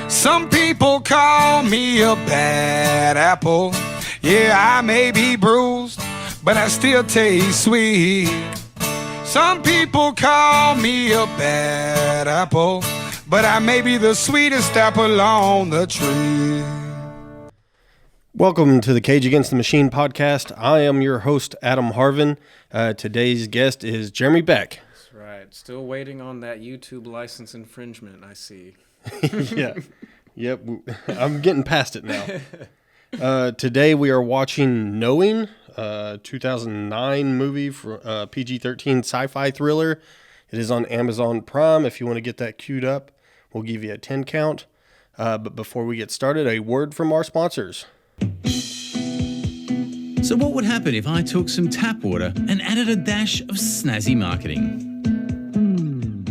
Some people call me a bad apple. Yeah, I may be bruised, but I still taste sweet. Some people call me a bad apple, but I may be the sweetest apple on the tree. Welcome to the Cage Against the Machine podcast. I am your host, Adam Harvin. Today's guest is Jeremey Beck. That's right. Still waiting on that YouTube license infringement, I see. Yeah. Yep. I'm getting past it now. Today we are watching Knowing, 2009 movie for PG-13 sci-fi thriller. It is on Amazon Prime. If you want to get that queued up, we'll give you a 10 count. But before we get started, a word from our sponsors. So what would happen if I took some tap water and added a dash of snazzy marketing?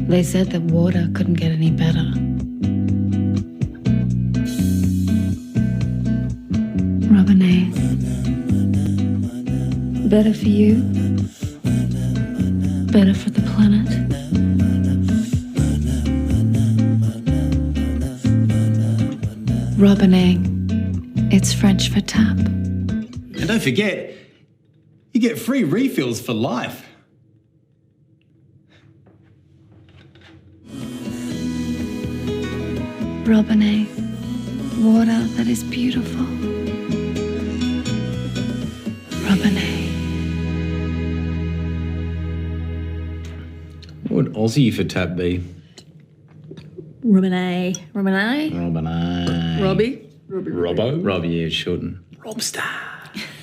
They said that water couldn't get any better. Robinette. Better for you. Better for the planet. Robinette. It's French for tap. And don't forget, you get free refills for life. Robinette. Water that is beautiful. Robinette. What would Aussie for tap be? Robinette. Robinette. Robbie. Robbo? Robbie, yeah, shorten. Robstar.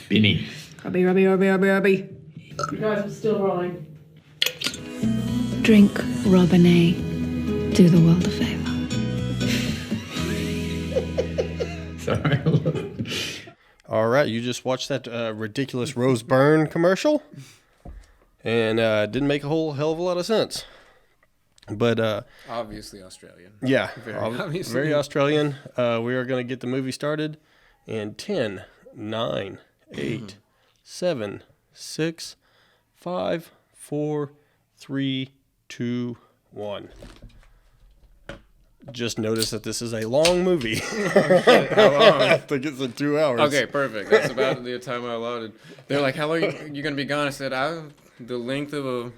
Binny. Robbie. You guys are still rolling. Drink Robinette. Do the world a favor. Sorry. All right, you just watched that ridiculous Rose Byrne commercial, and didn't make a whole hell of a lot of sense. But Obviously Australian. yeah, Very obviously. very Australian. We are going to get the movie started in 10, 9, 8, 7, 6, 5, 4, 3, 2, 1. Just notice that this is a long movie. How long? I think it's like 2 hours. Okay, perfect. That's about the time I allotted. They're like, how long are you going to be gone? I said, the length of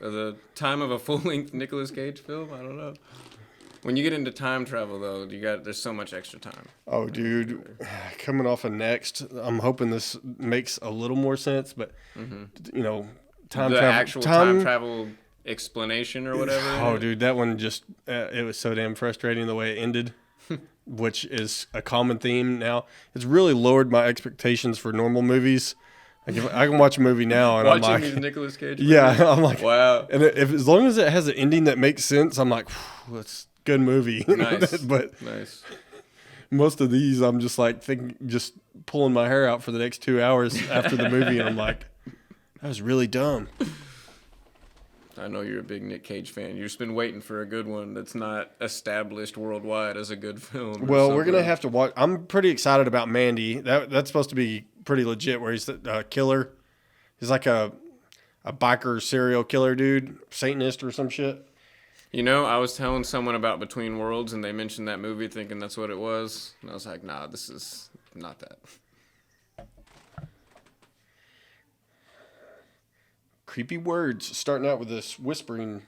the time of a full-length Nicolas Cage film? I don't know. When you get into time travel, though, there's so much extra time. Oh, dude, coming off of Next, I'm hoping this makes a little more sense, but, you know, time travel explanation or whatever. Oh, dude, that one just, it was so damn frustrating the way it ended, which is a common theme now. It's really lowered my expectations for normal movies. Like if I can watch a movie now and Watching I'm like, these Nicolas Cage movies? yeah, I'm like, wow. And as long as it has an ending that makes sense, I'm like, that's a good movie. Nice. But nice. most of these, I'm just like just pulling my hair out for the next 2 hours after the movie, and I'm like, that was really dumb. I know you're a big Nick Cage fan. You've just been waiting for a good one that's not established worldwide as a good film. Well, we're going to have to watch. I'm pretty excited about Mandy. That's supposed to be pretty legit, where he's the killer. He's like a biker serial killer dude, Satanist or some shit. You know, I was telling someone about Between Worlds, and they mentioned that movie thinking that's what it was. And I was like, nah, this is not that. Creepy words, starting out with this whispering.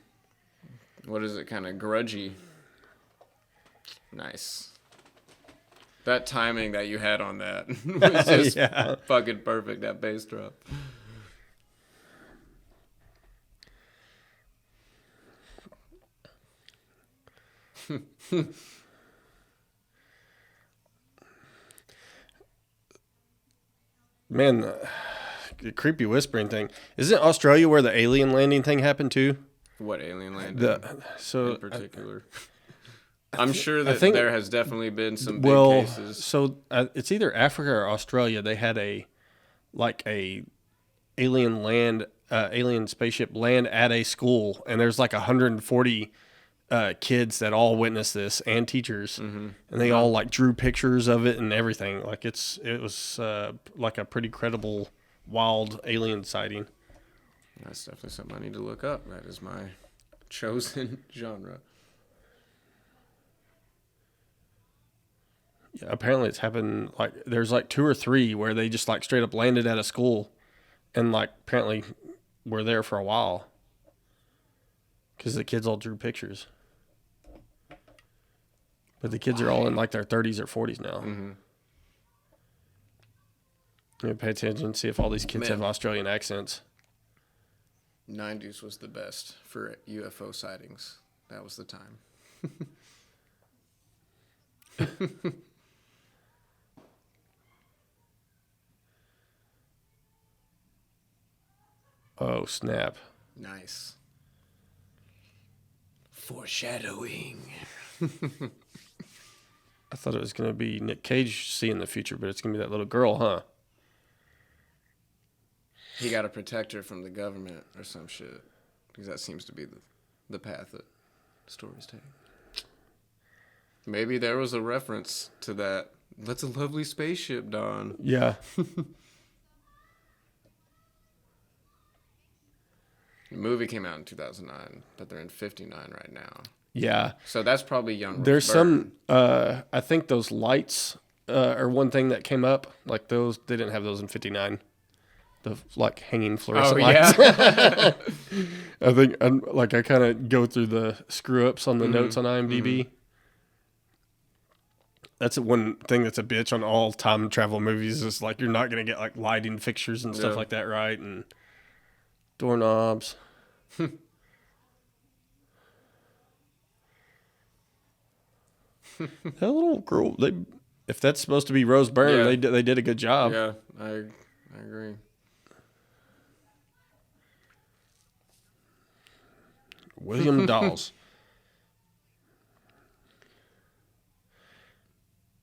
What is it? Kind of grudgy. Nice. That timing that you had on that was just fucking perfect, that bass drop. Man, the creepy whispering thing. Isn't Australia where the alien landing thing happened too? What alien landing in particular? I'm sure that there has definitely been some big cases. So it's either Africa or Australia. They had a alien spaceship land at a school, and there's like 140 kids that all witnessed this, and teachers, and they all like drew pictures of it and everything. Like it was like a pretty credible wild alien sighting. That's definitely something I need to look up. That is my chosen genre. Yeah, apparently it's happened, like, there's like 2 or 3 where they just like straight up landed at a school and like apparently were there for a while because the kids all drew pictures. But the kids are all in like their 30s or 40s now. Mm-hmm. You pay attention, see if all these kids Man. have Australian accents. 90s was the best for UFO sightings. That was the time. Oh, snap. Nice. Foreshadowing. I thought it was going to be Nick Cage seeing the future, but it's going to be that little girl, huh? He got to protect her from the government or some shit. Because that seems to be the path that stories take. Maybe there was a reference to that. That's a lovely spaceship, Don. Yeah. The movie came out in 2009, but they're in 59 right now. Yeah. So that's probably young. There's Burton. some, I think those lights are one thing that came up. Like those, they didn't have those in 59. The like hanging fluorescent lights. Yeah. I think, I kind of go through the screw ups on the notes on IMDb. Mm-hmm. That's one thing that's a bitch on all time travel movies is like you're not going to get like lighting fixtures and stuff like that right, and doorknobs. That little girl, if that's supposed to be Rose Byrne, they did a good job. Yeah, I agree. William Dawes.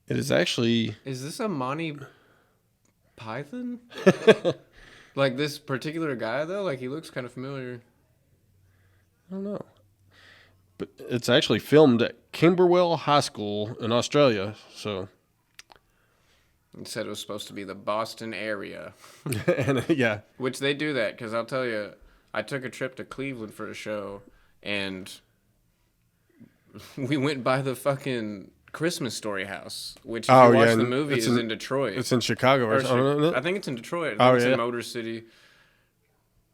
It is actually... Is this a Monty Python? Like this particular guy, though? Like he looks kind of familiar. I don't know. But it's actually filmed at Camberwell High School in Australia, so... It said it was supposed to be the Boston area. And yeah. Which they do that, because I'll tell you, I took a trip to Cleveland for a show, and we went by the fucking Christmas Story house, which if you watch the movie is in Detroit. It's in Chicago or something. I think it's in Detroit. I think it's in Motor City.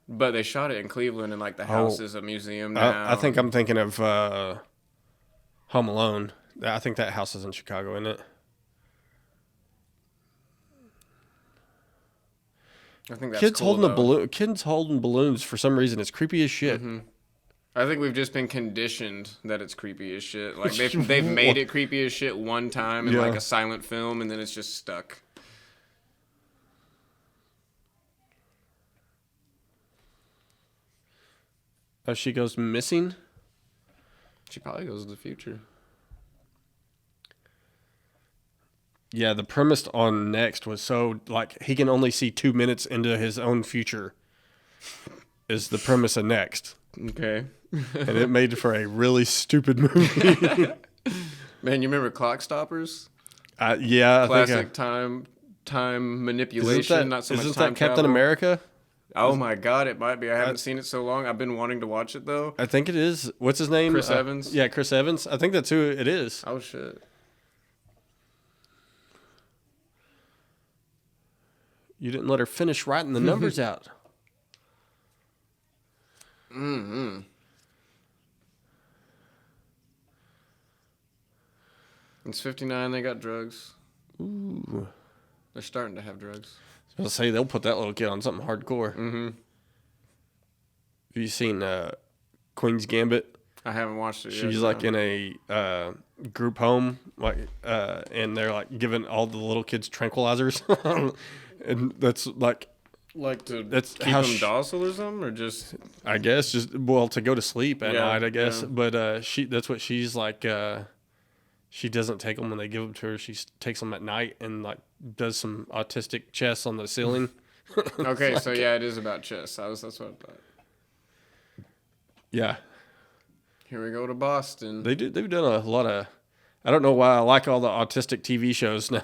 But they shot it in Cleveland, and like the house is a museum now. I think I'm thinking of Home Alone. I think that house is in Chicago, isn't it? I think that's kids cool, holding though. a balloon. Kids holding balloons for some reason. It's creepy as shit. Mm-hmm. I think we've just been conditioned that it's creepy as shit. Like they've made it creepy as shit one time in like a silent film, and then it's just stuck. She goes missing. She probably goes to the future. Yeah, the premise on Next was so like he can only see 2 minutes into his own future. Is the premise of Next. Okay. And it made for a really stupid movie. Man, you remember Clock Stoppers? Yeah, Classic time manipulation, not so much time Isn't that Captain travel. America? Oh my God, it might be. I haven't seen it so long. I've been wanting to watch it though. I think it is. What's his name? Chris Evans. Yeah, Chris Evans. I think that's who it is. Oh shit. You didn't let her finish writing the numbers out. Mm-hmm. It's 59. They got drugs. Ooh. They're starting to have drugs. I was gonna say they'll put that little kid on something hardcore. Mm-hmm. Have you seen Queen's Gambit? I haven't watched it yet. She's like in a group home, like, and they're like giving all the little kids tranquilizers, and that's like to that's keep how them docile or something, or just I guess just to go to sleep at night. I guess, yeah. but that's what she's like. She doesn't take them when they give them to her. She takes them at night and like does some autistic chess on the ceiling. okay. So yeah, it is about chess. That's what I thought. Yeah. Here we go to Boston. They've done a lot of. I don't know why I like all the autistic TV shows now.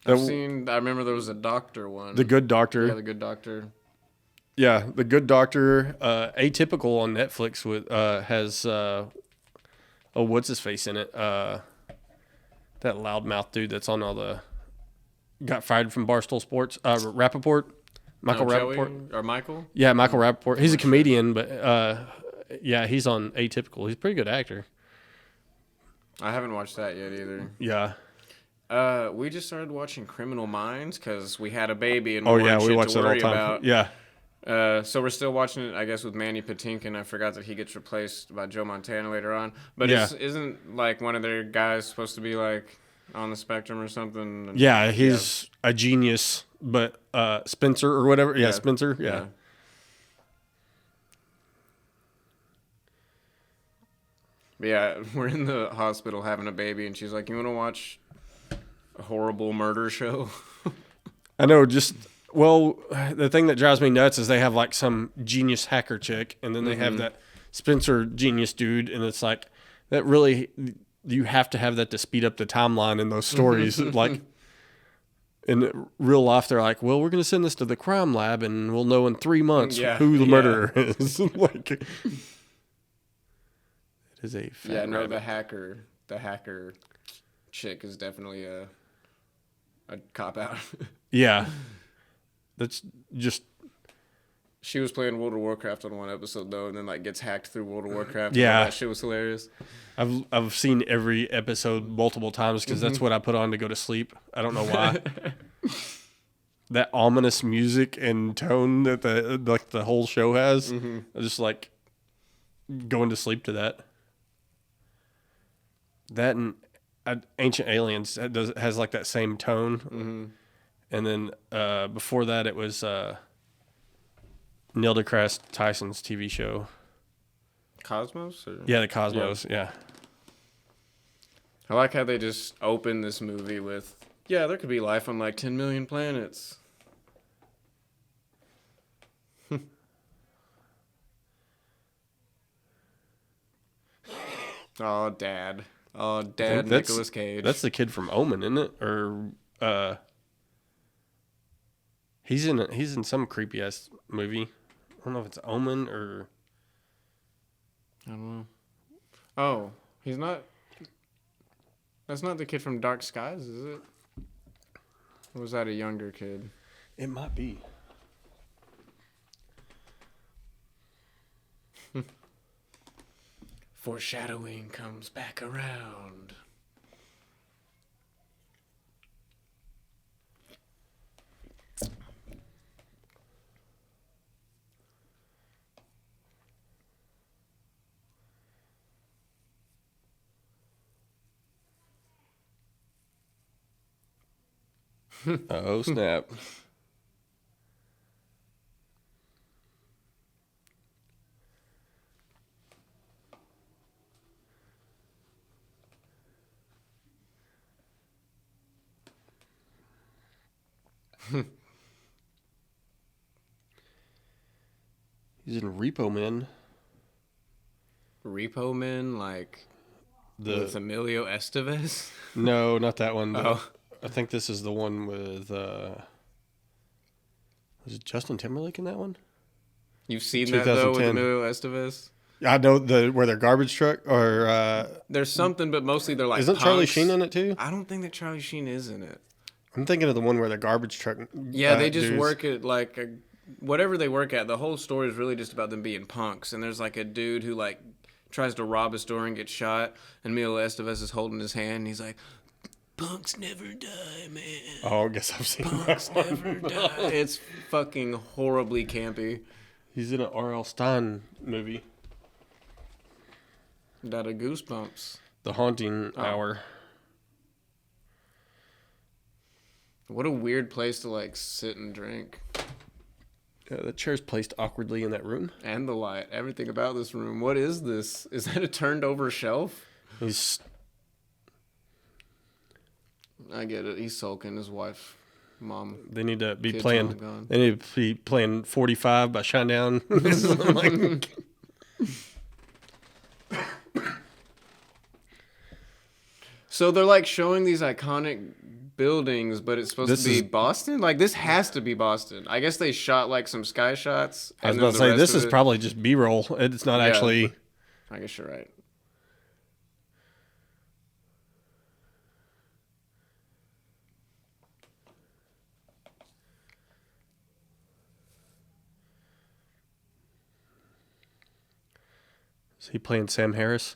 I remember there was a doctor one. The Good Doctor. Yeah, The Good Doctor. Yeah, The Good Doctor. Atypical on Netflix with has what's his face in it? that loudmouth dude that's on all the got fired from Barstool Sports. Rappaport, Michael Rappaport or Michael. Yeah, Michael Rappaport. He's a comedian, but yeah, he's on Atypical. He's a pretty good actor. I haven't watched that yet either. Yeah. We just started watching Criminal Minds because we had a baby and We shit watch to that all worry the time. about. Yeah. So we're still watching it, I guess, with Manny Patinkin. I forgot that he gets replaced by Joe Montana later on. But Yeah. Isn't like one of their guys supposed to be like on the spectrum or something? And, Yeah, he's a genius, but Spencer or whatever. Yeah, Spencer. Yeah. But yeah, we're in the hospital having a baby, and she's like, "You want to watch a horrible murder show?" I know. The thing that drives me nuts is they have like some genius hacker chick, and then they have that Spencer genius dude, and it's like that really you have to have that to speed up the timeline in those stories. Like in real life, they're like, "Well, we're going to send this to the crime lab, and we'll know in 3 months who the murderer is." Like, it is a fat rabbit. The hacker chick is definitely a cop out. Yeah. That's just... She was playing World of Warcraft on one episode, though, and then, like, gets hacked through World of Warcraft. Yeah. That shit was hilarious. I've seen every episode multiple times because that's what I put on to go to sleep. I don't know why. That ominous music and tone that the whole show has, I just, like, going to sleep to that. That and Ancient Aliens has like that same tone. And then before that, it was Neil deGrasse Tyson's TV show. Cosmos? Yeah, the Cosmos, yeah. I like how they just open this movie with, there could be life on like 10 million planets. Oh, Dad. Oh, Dad, Nicolas Cage. That's the kid from Omen, isn't it? Or he's in some creepy ass movie. I don't know if it's Omen or I don't know. Oh, he's not. That's not the kid from Dark Skies, is it? Or was that a younger kid? it might be. Foreshadowing comes back around. Oh snap. He's in Repo Man. Repo Man, like with Emilio Estevez? No, not that one. Oh. I think this is the one with was it Justin Timberlake in that one? You've seen that though with 2010. Emilio Estevez? I know where their garbage truck or There's something, but mostly they're like isn't Charlie punks. Sheen in it too? I don't think that Charlie Sheen is in it. I'm thinking of the one where the garbage truck. Yeah, they just dudes. work at like whatever they work at. The whole story is really just about them being punks. And there's like a dude who like tries to rob a store and gets shot, and Emilio Estevez is holding his hand. And he's like, "Punks never die, man. Oh, I guess I've seen Punks that never one. die." It's fucking horribly campy. He's in an R.L. Stein movie, Got a Goosebumps. The Haunting Hour. What a weird place to like sit and drink. The chair's placed awkwardly in that room. And the light. Everything about this room. What is this? Is that a turned over shelf? He's I get it. He's sulking. His wife, mom. They need to be Kids playing. all gone. They need to be playing 45 by Shinedown. Like, So they're like showing these iconic buildings, but it's supposed to be Boston? Like this has to be Boston. I guess they shot like some sky shots. I was and about then to the say rest this of is it- probably just B-roll. It's not actually. I guess you're right. Is he playing Sam Harris?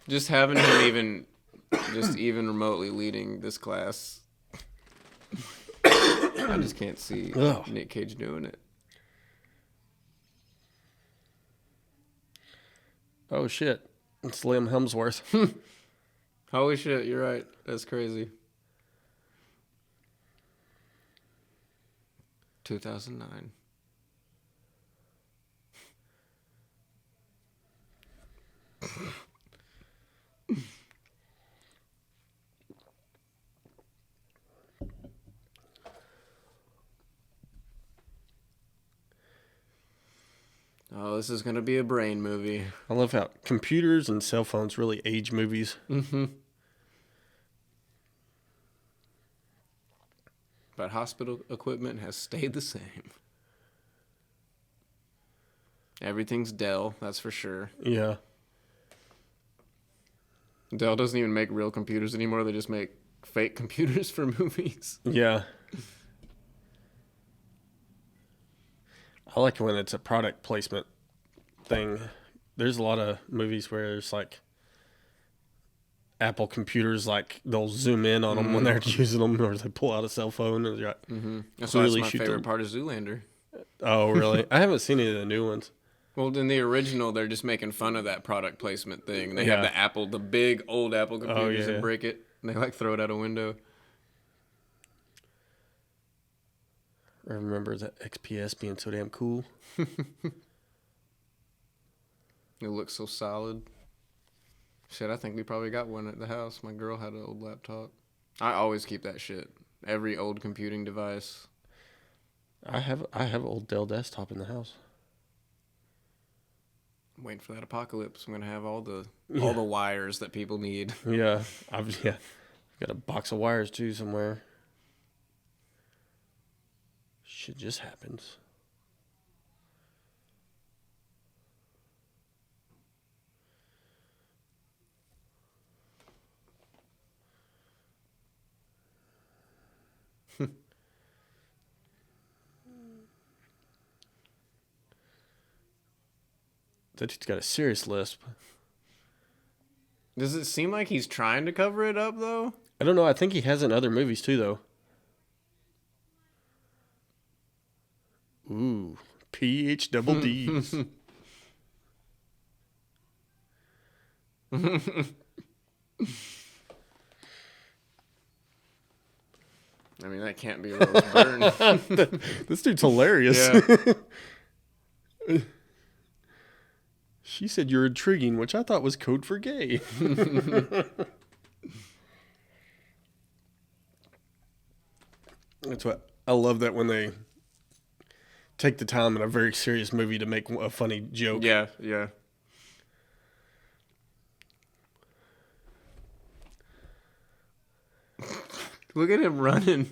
Just having him even remotely leading this class, I just can't see Nick Cage doing it. Oh shit! It's Liam Hemsworth. Holy shit, you're right. That's crazy. 2009. Oh, this is going to be a brain movie. I love how computers and cell phones really age movies. Mm-hmm. But hospital equipment has stayed the same. Everything's Dell, that's for sure. Yeah. Dell doesn't even make real computers anymore. They just make fake computers for movies. Yeah. I like when it's a product placement thing. There's a lot of movies where it's like Apple computers, like they'll zoom in on them when they're using them, or they pull out a cell phone and they're like, That's why my favorite part of Zoolander. Oh, really? I haven't seen any of the new ones. Well, in the original, they're just making fun of that product placement thing. They have the big old Apple computers and break it. And they like throw it out a window. I remember that XPS being so damn cool. It looks so solid. Shit, I think we probably got one at the house. My girl had an old laptop. I always keep that shit. Every old computing device. I have an old Dell desktop in the house. I'm waiting for that apocalypse. I'm gonna have all the wires that people need. Yeah, I've got a box of wires too somewhere. Shit just happens. That dude's got a serious lisp. Does it seem like he's trying to cover it up, though? I don't know. I think he has in other movies, too, though. Ooh. PH double D's. I mean, that can't be Rose Byrne. This dude's hilarious. Yeah. She said you're intriguing, which I thought was code for gay. That's what I love, that when they take the time in a very serious movie to make a funny joke. Yeah, yeah. Look at him running.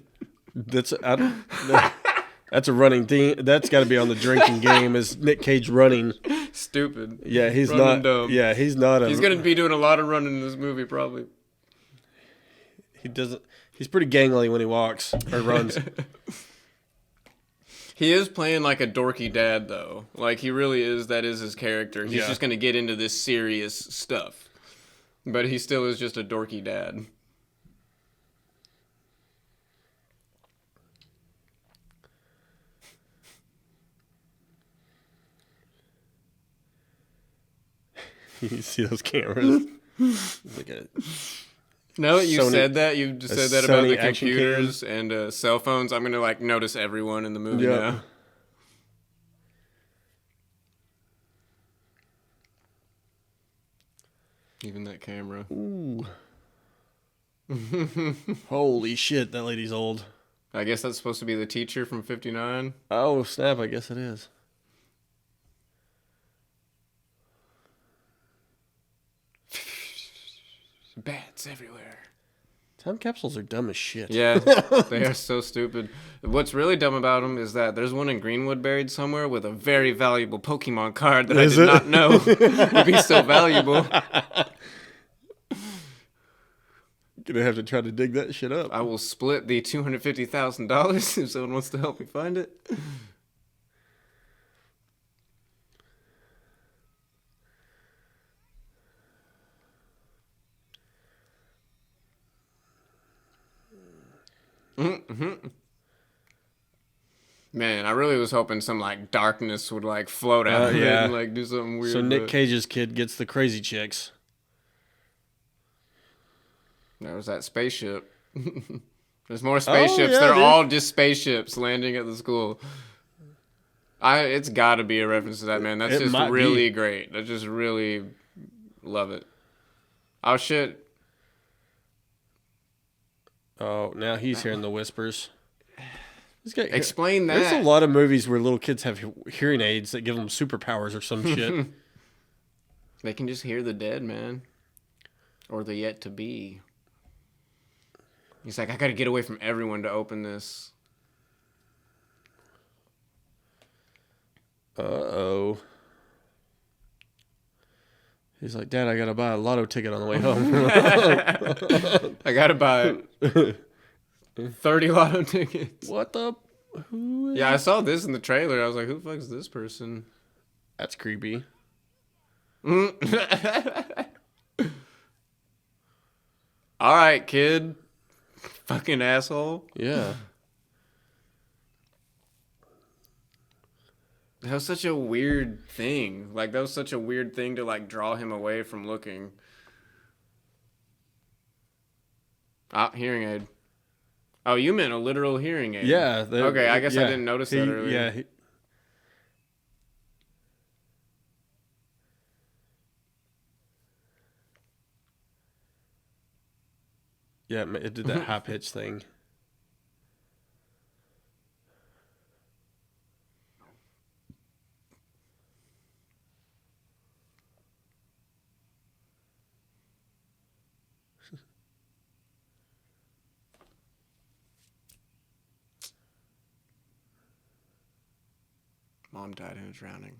That's a running thing. That's got to be on the drinking game. Is Nick Cage running? Stupid. Yeah, he's Running not. dumb. Yeah, he's not. He's gonna be doing a lot of running in this movie, probably. He doesn't. He's pretty gangly when he walks or runs. He is playing like a dorky dad, though. Like, he really is. That is his character. He's just gonna get into this serious stuff, but he still is just a dorky dad. You see those cameras? Like Now that you said that, you just said that about Sony the computers and cell phones. I'm gonna like notice everyone in the movie now. Even that camera. Ooh. Holy shit, that lady's old. I guess that's supposed to be the teacher from 59. Oh snap! I guess it is. Bats everywhere. Time capsules are dumb as shit. Yeah, they are so stupid. What's really dumb about them is that there's one in Greenwood buried somewhere with a very valuable Pokemon card that I did not know would be so valuable. Gonna have to try to dig that shit up. I will split the $250,000 if someone wants to help me find it. Man, I really was hoping some like darkness would like float out of it and like do something weird. So Nick Cage's kid gets the crazy chicks. There was that spaceship. There's more spaceships. Yeah, They're dude. all just spaceships landing at the school. It's got to be a reference to that, man. That's It just might really be. great. I just really love it. Oh shit! Oh, now he's hearing the whispers. Explain that. There's a lot of movies where little kids have hearing aids that give them superpowers or some shit. They can just hear the dead, man, or the yet to be. He's like, I got to get away from everyone to open this. Uh-oh. He's like, Dad, I got to buy a lotto ticket on the way home. I got to buy 30 lotto tickets. What the? Who is Yeah, I saw this in the trailer. I was like, who the fuck is this person? That's creepy. All right, kid. Fucking asshole. Yeah. That was such a weird thing. Like, that was such a weird thing to, like, draw him away from looking. Ah, hearing aid. Oh, you meant a literal hearing aid. Yeah. Okay, I guess I yeah. didn't notice that earlier. Yeah. Yeah, it did that high pitch thing. Mom died in a drowning.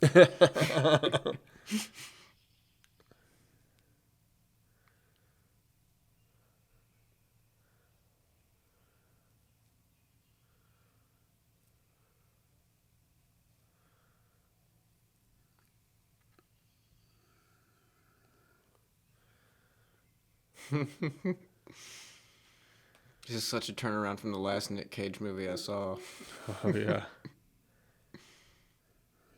This is such a turnaround from the last Nick Cage movie I saw. Oh, yeah.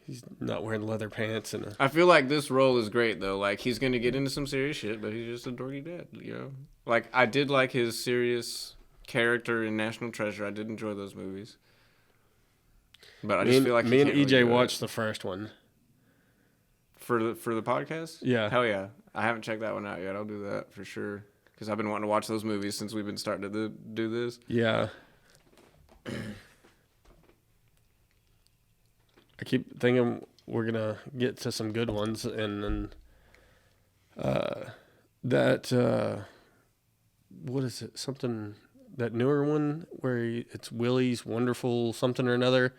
He's not wearing leather pants and I feel like this role is great though. Like he's gonna get into some serious shit, but he's just a dorky dad, you know. Like I did like his serious character in National Treasure. I did enjoy those movies, but I just feel like me and he can't really EJ do it. watched the first one. for the podcast. Yeah. Hell yeah, I haven't checked that one out yet. I'll do that for sure because I've been wanting to watch those movies since we've been starting to do this. Yeah. I keep thinking we're gonna get to some good ones, and then what is it? Something that newer one where it's Willie's Wonderful something or another.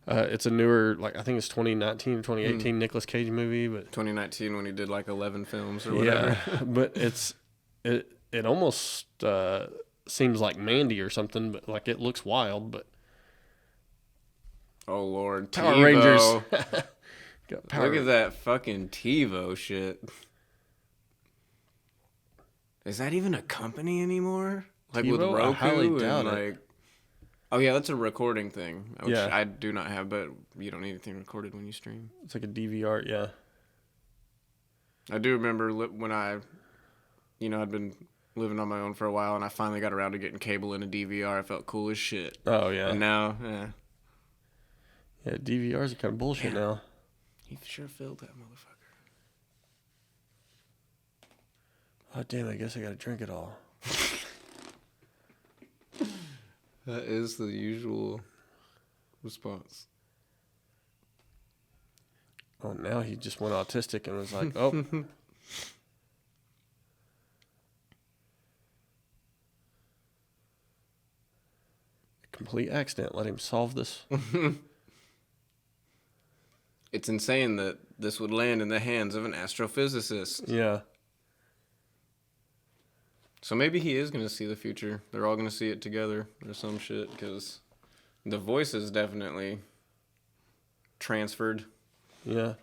It's a newer, like I think it's 2019 or 2018 Nicolas Cage movie, but 2019 when he did like 11 films or whatever. yeah, but it almost seems like Mandy or something, but like it looks wild, but. Oh Lord, Power TiVo. Rangers. Got Power Look at that fucking TiVo shit. Is that even a company anymore? Like with TiVo? I Roku highly and doubt it. like. Oh yeah, that's a recording thing, which Yeah. I do not have. But you don't need anything recorded when you stream. It's like a DVR, yeah. I do remember when I'd been living on my own for a while, and I finally got around to getting cable in a DVR. I felt cool as shit. Oh yeah. And now, Yeah, DVRs are kind of bullshit now. he sure filled that motherfucker. Oh damn! I guess I gotta drink it all. That is the usual response. Oh, now he just went autistic and was like, "Oh, complete accident. Let him solve this." It's insane that this would land in the hands of an astrophysicist. Yeah. So maybe he is going to see the future. They're all going to see it together or some shit, because the voice is definitely transferred. Yeah.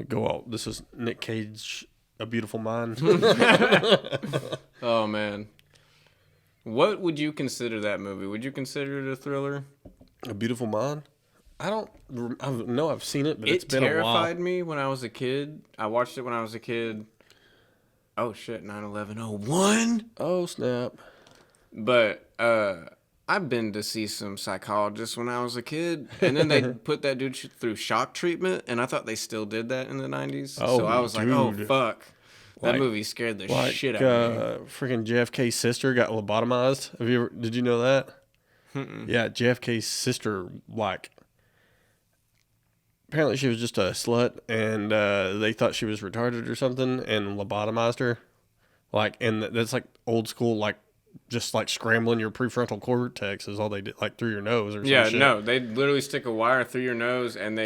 Go out. This is Nick Cage A Beautiful Mind. Oh man, what would you consider that movie? Would you consider it a thriller? A Beautiful Mind? I know I've seen it, but it's It been a while. terrified me when I was a kid. I watched it when I was a kid. Oh shit, 9/11/01. Oh, snap. But I've been to see some psychologists when I was a kid, and then they put that dude through shock treatment, and I thought they still did that in the 90s. Oh, so I was like, oh dude. fuck. That Like- movie scared the Like, shit out of me. freaking JFK's sister got lobotomized. Did you know that? Yeah, JFK's sister, like, apparently she was just a slut, and they thought she was retarded or something, and lobotomized her. Like, and that's like old school, like, just like scrambling your prefrontal cortex is all they did, like through your nose or Yeah, some shit. no, they literally stick a wire through your nose, and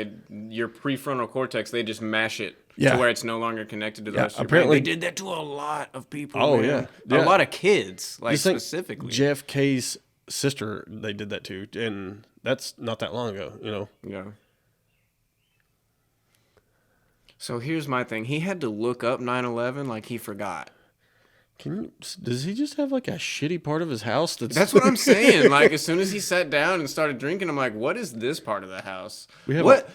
your prefrontal cortex, they just mash it Yeah. to where it's no longer connected to the Yeah, rest of your apparently- brain. They did that to a lot of people. Oh, man. yeah. A lot of kids, like Just think specifically. JFK's sister, they did that too, and that's not that long ago, you know. Yeah. So here's my thing. He had to look up 9/11 like he forgot. Does he just have like a shitty part of his house? That's what I'm saying. Like, as soon as he sat down and started drinking, I'm like, what is this part of the house? We have What?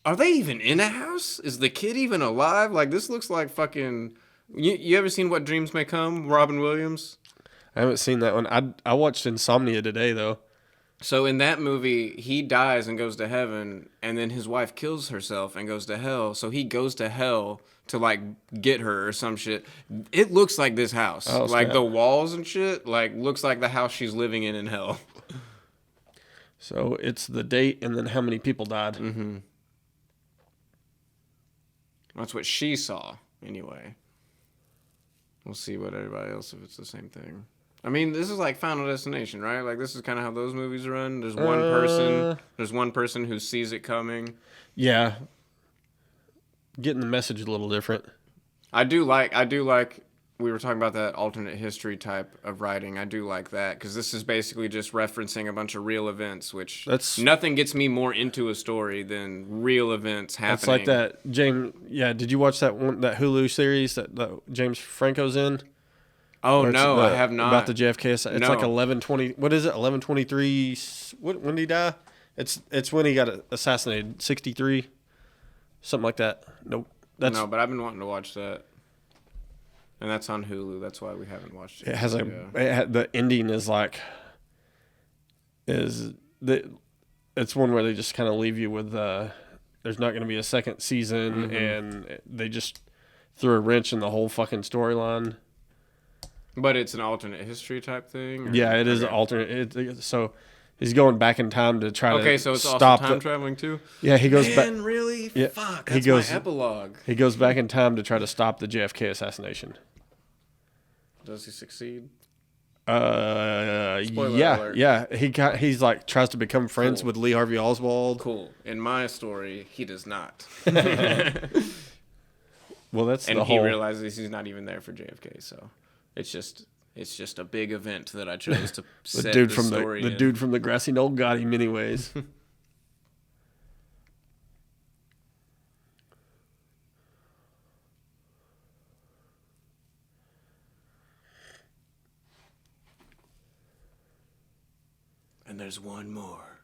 Are they even in a house? Is the kid even alive? Like, this looks like fucking... You ever seen What Dreams May Come? Robin Williams? I haven't seen that one. I watched Insomnia today though. So in that movie, he dies and goes to heaven, and then his wife kills herself and goes to hell. So he goes to hell to, like, get her or some shit. It looks like this house. Oh, like, snap. the walls and shit, like, looks like the house she's living in hell. So it's the date and then how many people died. Mm-hmm. That's what she saw, anyway. We'll see what everybody else, if it's the same thing. I mean, this is like Final Destination, right? Like, this is kind of how those movies run. There's one person who sees it coming. Yeah. Getting the message a little different. I do like, we were talking about that alternate history type of writing. I do like that, because this is basically just referencing a bunch of real events, which nothing gets me more into a story than real events happening. It's like that, James. Yeah, did you watch that Hulu series that James Franco's in? Oh, no, I have not. About the JFK. It's No. like 1120. What is it? 1123. When did he die? It's when he got assassinated. 63. Something like that. Nope. No, but I've been wanting to watch that. And that's on Hulu. That's why we haven't watched it. It has the ending is like it's one where they just kind of leave you with there's not going to be a second season, and they just threw a wrench in the whole fucking storyline. But it's an alternate history type thing? Or? Yeah, it is an alternate. So he's going back in time to try to Okay, so it's also stop time traveling too? Yeah, he goes back. Man, really? Yeah, Fuck, he that's goes- my epilogue. He goes back in time to try to stop the JFK assassination. Does he succeed? Yeah, alert. yeah. He's like tries to become friends Cool. with Lee Harvey Oswald. Cool. In my story, he does not. Well, that's And the he whole. realizes he's not even there for JFK, so it's just a big event that I chose to The set dude the from story the in. dude from the grassy knoll got him anyways. And there's one more.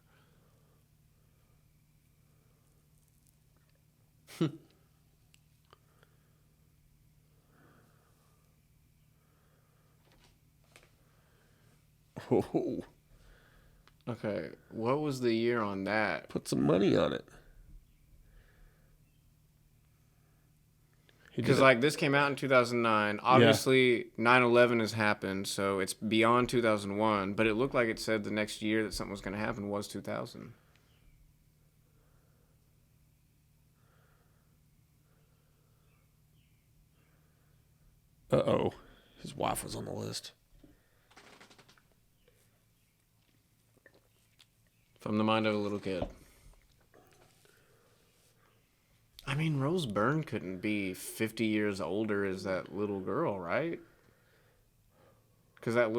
Oh, Okay, what was the year on that? put some money on it. He did Because, it. like, this came out in 2009. Obviously, 9/11 has happened, so it's beyond 2001. But it looked like it said the next year that something was going to happen was 2000. Uh-oh. His wife was on the list. From the mind of a little kid. I mean, Rose Byrne couldn't be 50 years older as that little girl, right? Because that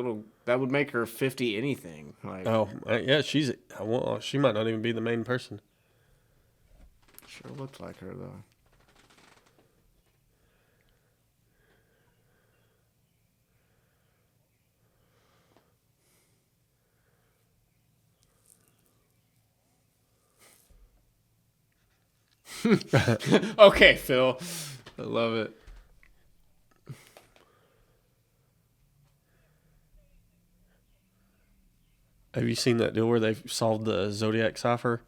would make her 50 anything. Like, Oh, yeah, she might not even be the main person. sure looked like her, though. Okay, Phil. I love it. Have you seen that deal where they solved the Zodiac cipher?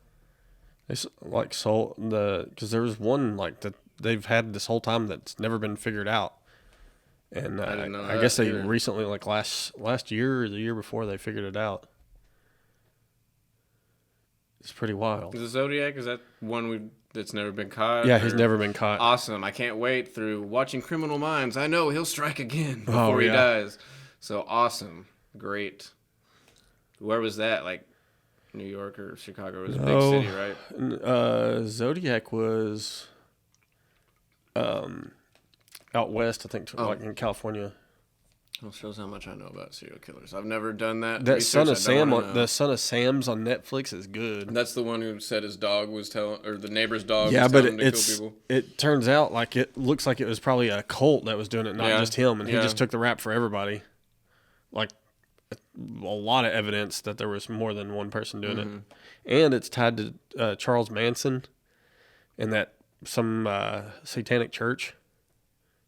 They solved because there was one that they've had this whole time that's never been figured out, and I didn't know I that guess they either. recently, last year or the year before, they figured it out. It's pretty wild. The Zodiac, is that one that's never been caught? Yeah, he's or- never been caught. Awesome. I can't wait through watching Criminal Minds. I know he'll strike again before he yeah. dies. So awesome. Great. Where was that? Like New York or Chicago? It was a big city, right? Zodiac was out west, I think, like in California. Well, shows how much I know about serial killers. I've never done that. That research. the Son of Sam's on Netflix is good. That's the one who said his dog was telling, or the neighbor's dog Yeah, was but telling him to kill people. it turns out it looks like it was probably a cult that was doing it, not Yeah. just him, and he Yeah. just took the rap for everybody. Like a lot of evidence that there was more than one person doing it, and it's tied to Charles Manson and that some satanic church.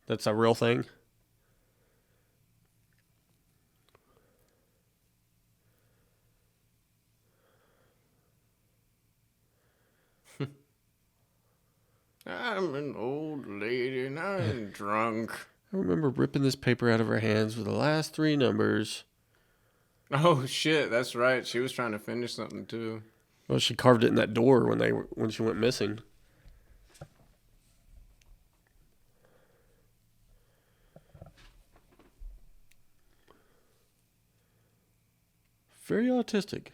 That's a real thing. I'm an old lady and I'm drunk. I remember ripping this paper out of her hands with the last 3 numbers. Oh shit, that's right. She was trying to finish something too. Well, she carved it in that door when she went missing. Very autistic.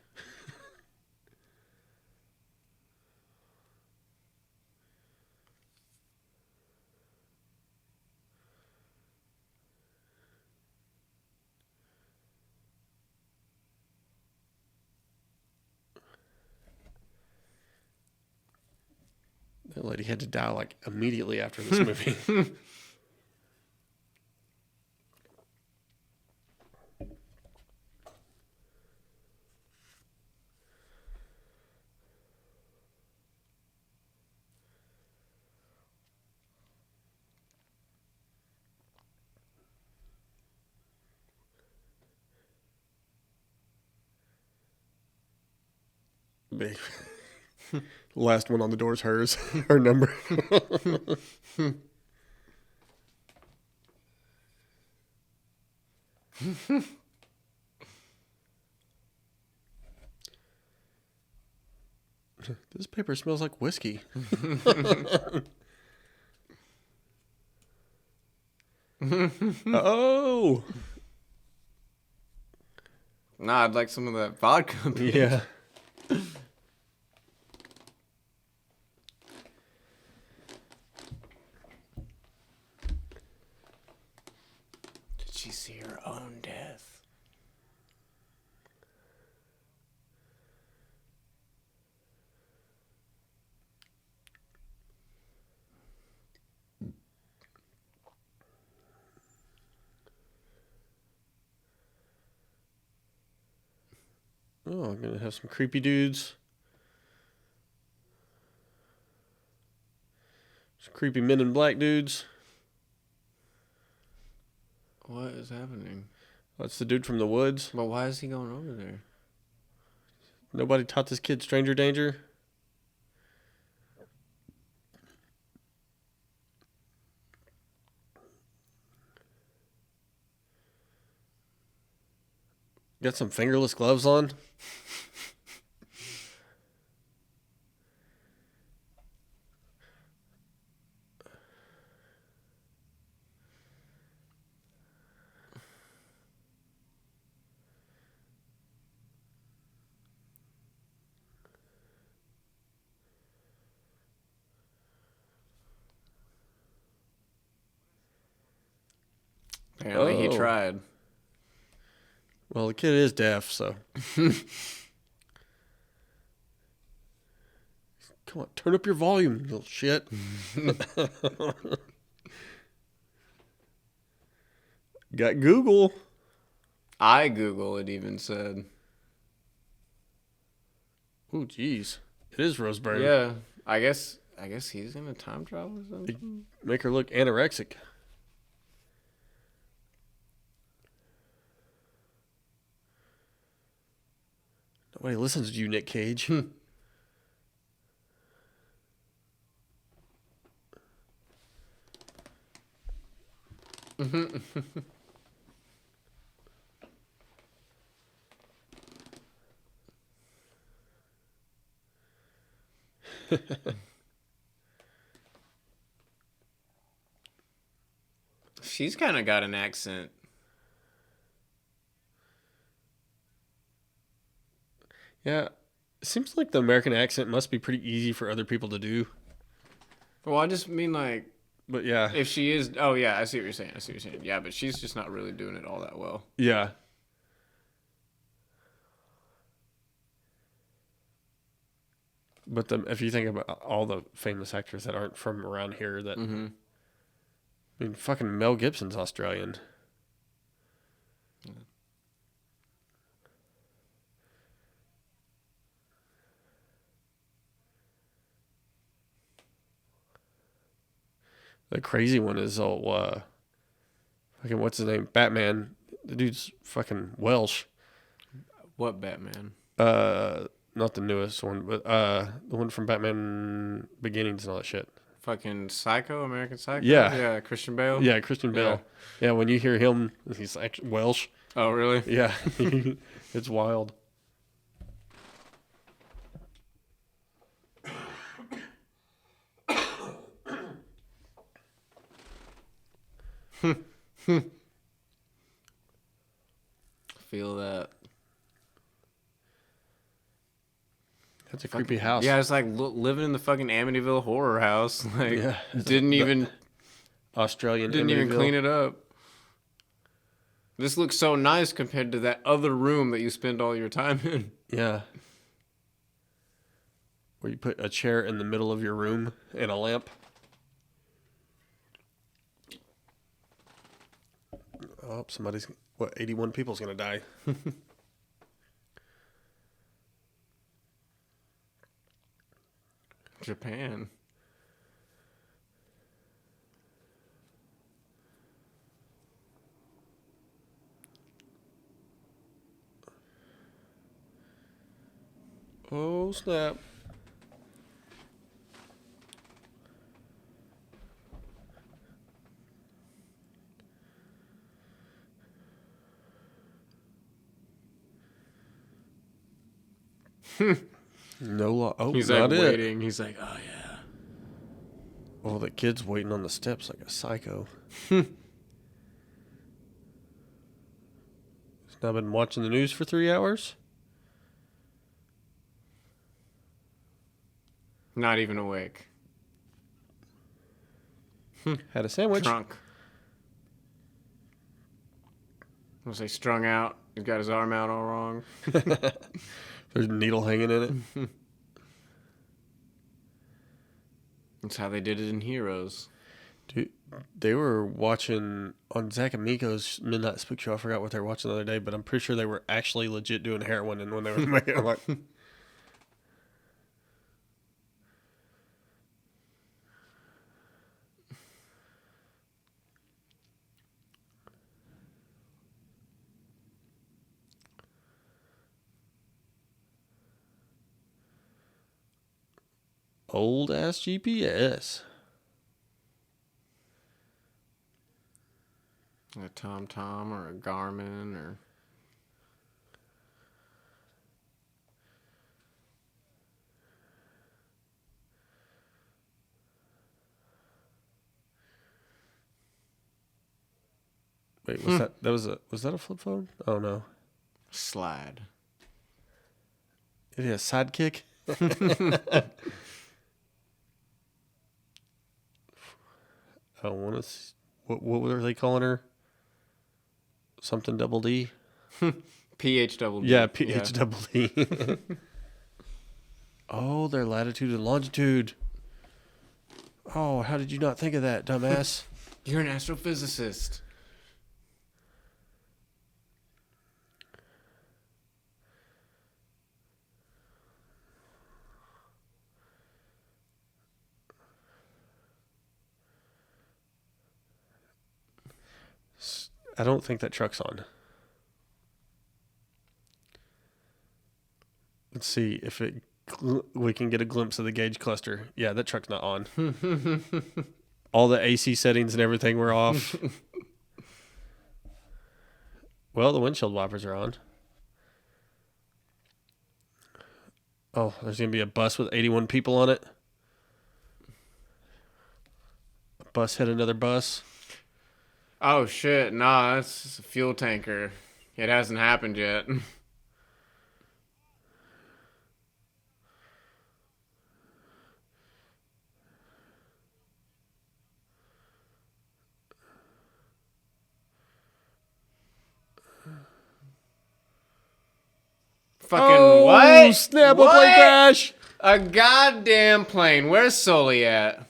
That lady had to die immediately after this movie. Big. Last one on the door is hers. Her number. This paper smells like whiskey. Oh. Nah, I'd like some of that vodka. bitch. Yeah. Did she see her own death? Oh, I'm going to have some creepy dudes. Some creepy men in black dudes. What is happening? That's the dude from the woods. But why is he going over there? Nobody taught this kid stranger danger. Got some fingerless gloves on. Apparently he Oh. tried. Well, the kid is deaf, so. Come on, turn up your volume, you little shit. Got Google. I Google it even said. Oh, jeez. It is Roseburn. Yeah, I guess I guess he's gonna time travel or something. Make her look anorexic. Nobody listens to you, Nick Cage. She's kind of got an accent. Yeah. It seems like the American accent must be pretty easy for other people to do. Well, I just mean like, But yeah. if she is, oh yeah, I see what you're saying. Yeah, but she's just not really doing it all that well. Yeah. But if you think about all the famous actors that aren't from around here, that I mean, fucking Mel Gibson's Australian. The crazy one is fucking what's his name? Batman. The dude's fucking Welsh. What Batman? Not the newest one, but the one from Batman Beginnings and all that shit. Fucking Psycho, American Psycho? Yeah. Yeah, Christian Bale? Yeah, Christian Bale. Yeah, when you hear him, he's actually Welsh. Oh, really? Yeah, it's wild. Feel that. That's a creepy house. Yeah, it's like living in the fucking Amityville horror house. Like, Yeah. didn't even Australian. didn't even Amityville. clean it up. This looks so nice compared to that other room that you spend all your time in. Yeah. Where you put a chair in the middle of your room and a lamp. Oh, 81 people's gonna die. Japan. Oh, snap. No law. Oh, He's like not it. waiting. He's like, oh yeah. Oh, the kid's waiting on the steps like a psycho. He's now been watching the news for 3 hours. Not even awake. Had a sandwich. Drunk. Was he strung out? He's got his arm out all wrong. There's a needle hanging in it. That's how they did it in Heroes. Dude, they were watching on Zach and Miko's Midnight Spook Show. I forgot what they were watching the other day, but I'm pretty sure they were actually legit doing heroin. And when they were making it, like, old ass GPS. A TomTom or a Garmin or... Wait, was that a flip phone? Oh no. Slide. It is a sidekick. I don't want to. What were they calling her? Something double D. PH double D. Yeah, PH double D. Oh, their latitude and longitude. Oh, how did you not think of that, dumbass? You're an astrophysicist. I don't think that truck's on. Let's see if we can get a glimpse of the gauge cluster. Yeah, that truck's not on. All the AC settings and everything were off. Well, the windshield wipers are on. Oh, there's going to be a bus with 81 people on it. A bus hit another bus. Oh, shit. Nah, it's a fuel tanker. It hasn't happened yet. Fucking what? Snap, what? A plane crash. A goddamn plane. Where's Sully at?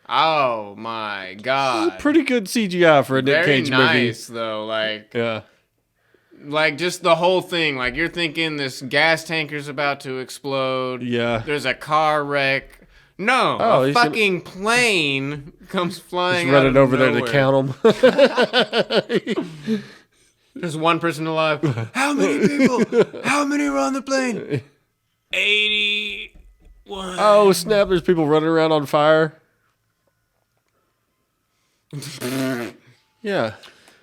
Oh my god. Pretty good CGI for a Nick Cage movie. Very nice though, like Yeah. like just the whole thing. Like you're thinking this gas tanker's about to explode. Yeah. There's a car wreck. No, Oh, a he's fucking plane comes flying. Just running out over of there to nowhere. count them. There's one person alive. How many people? How many were on the plane? 81. Oh, snap. There's people running around on fire. Yeah.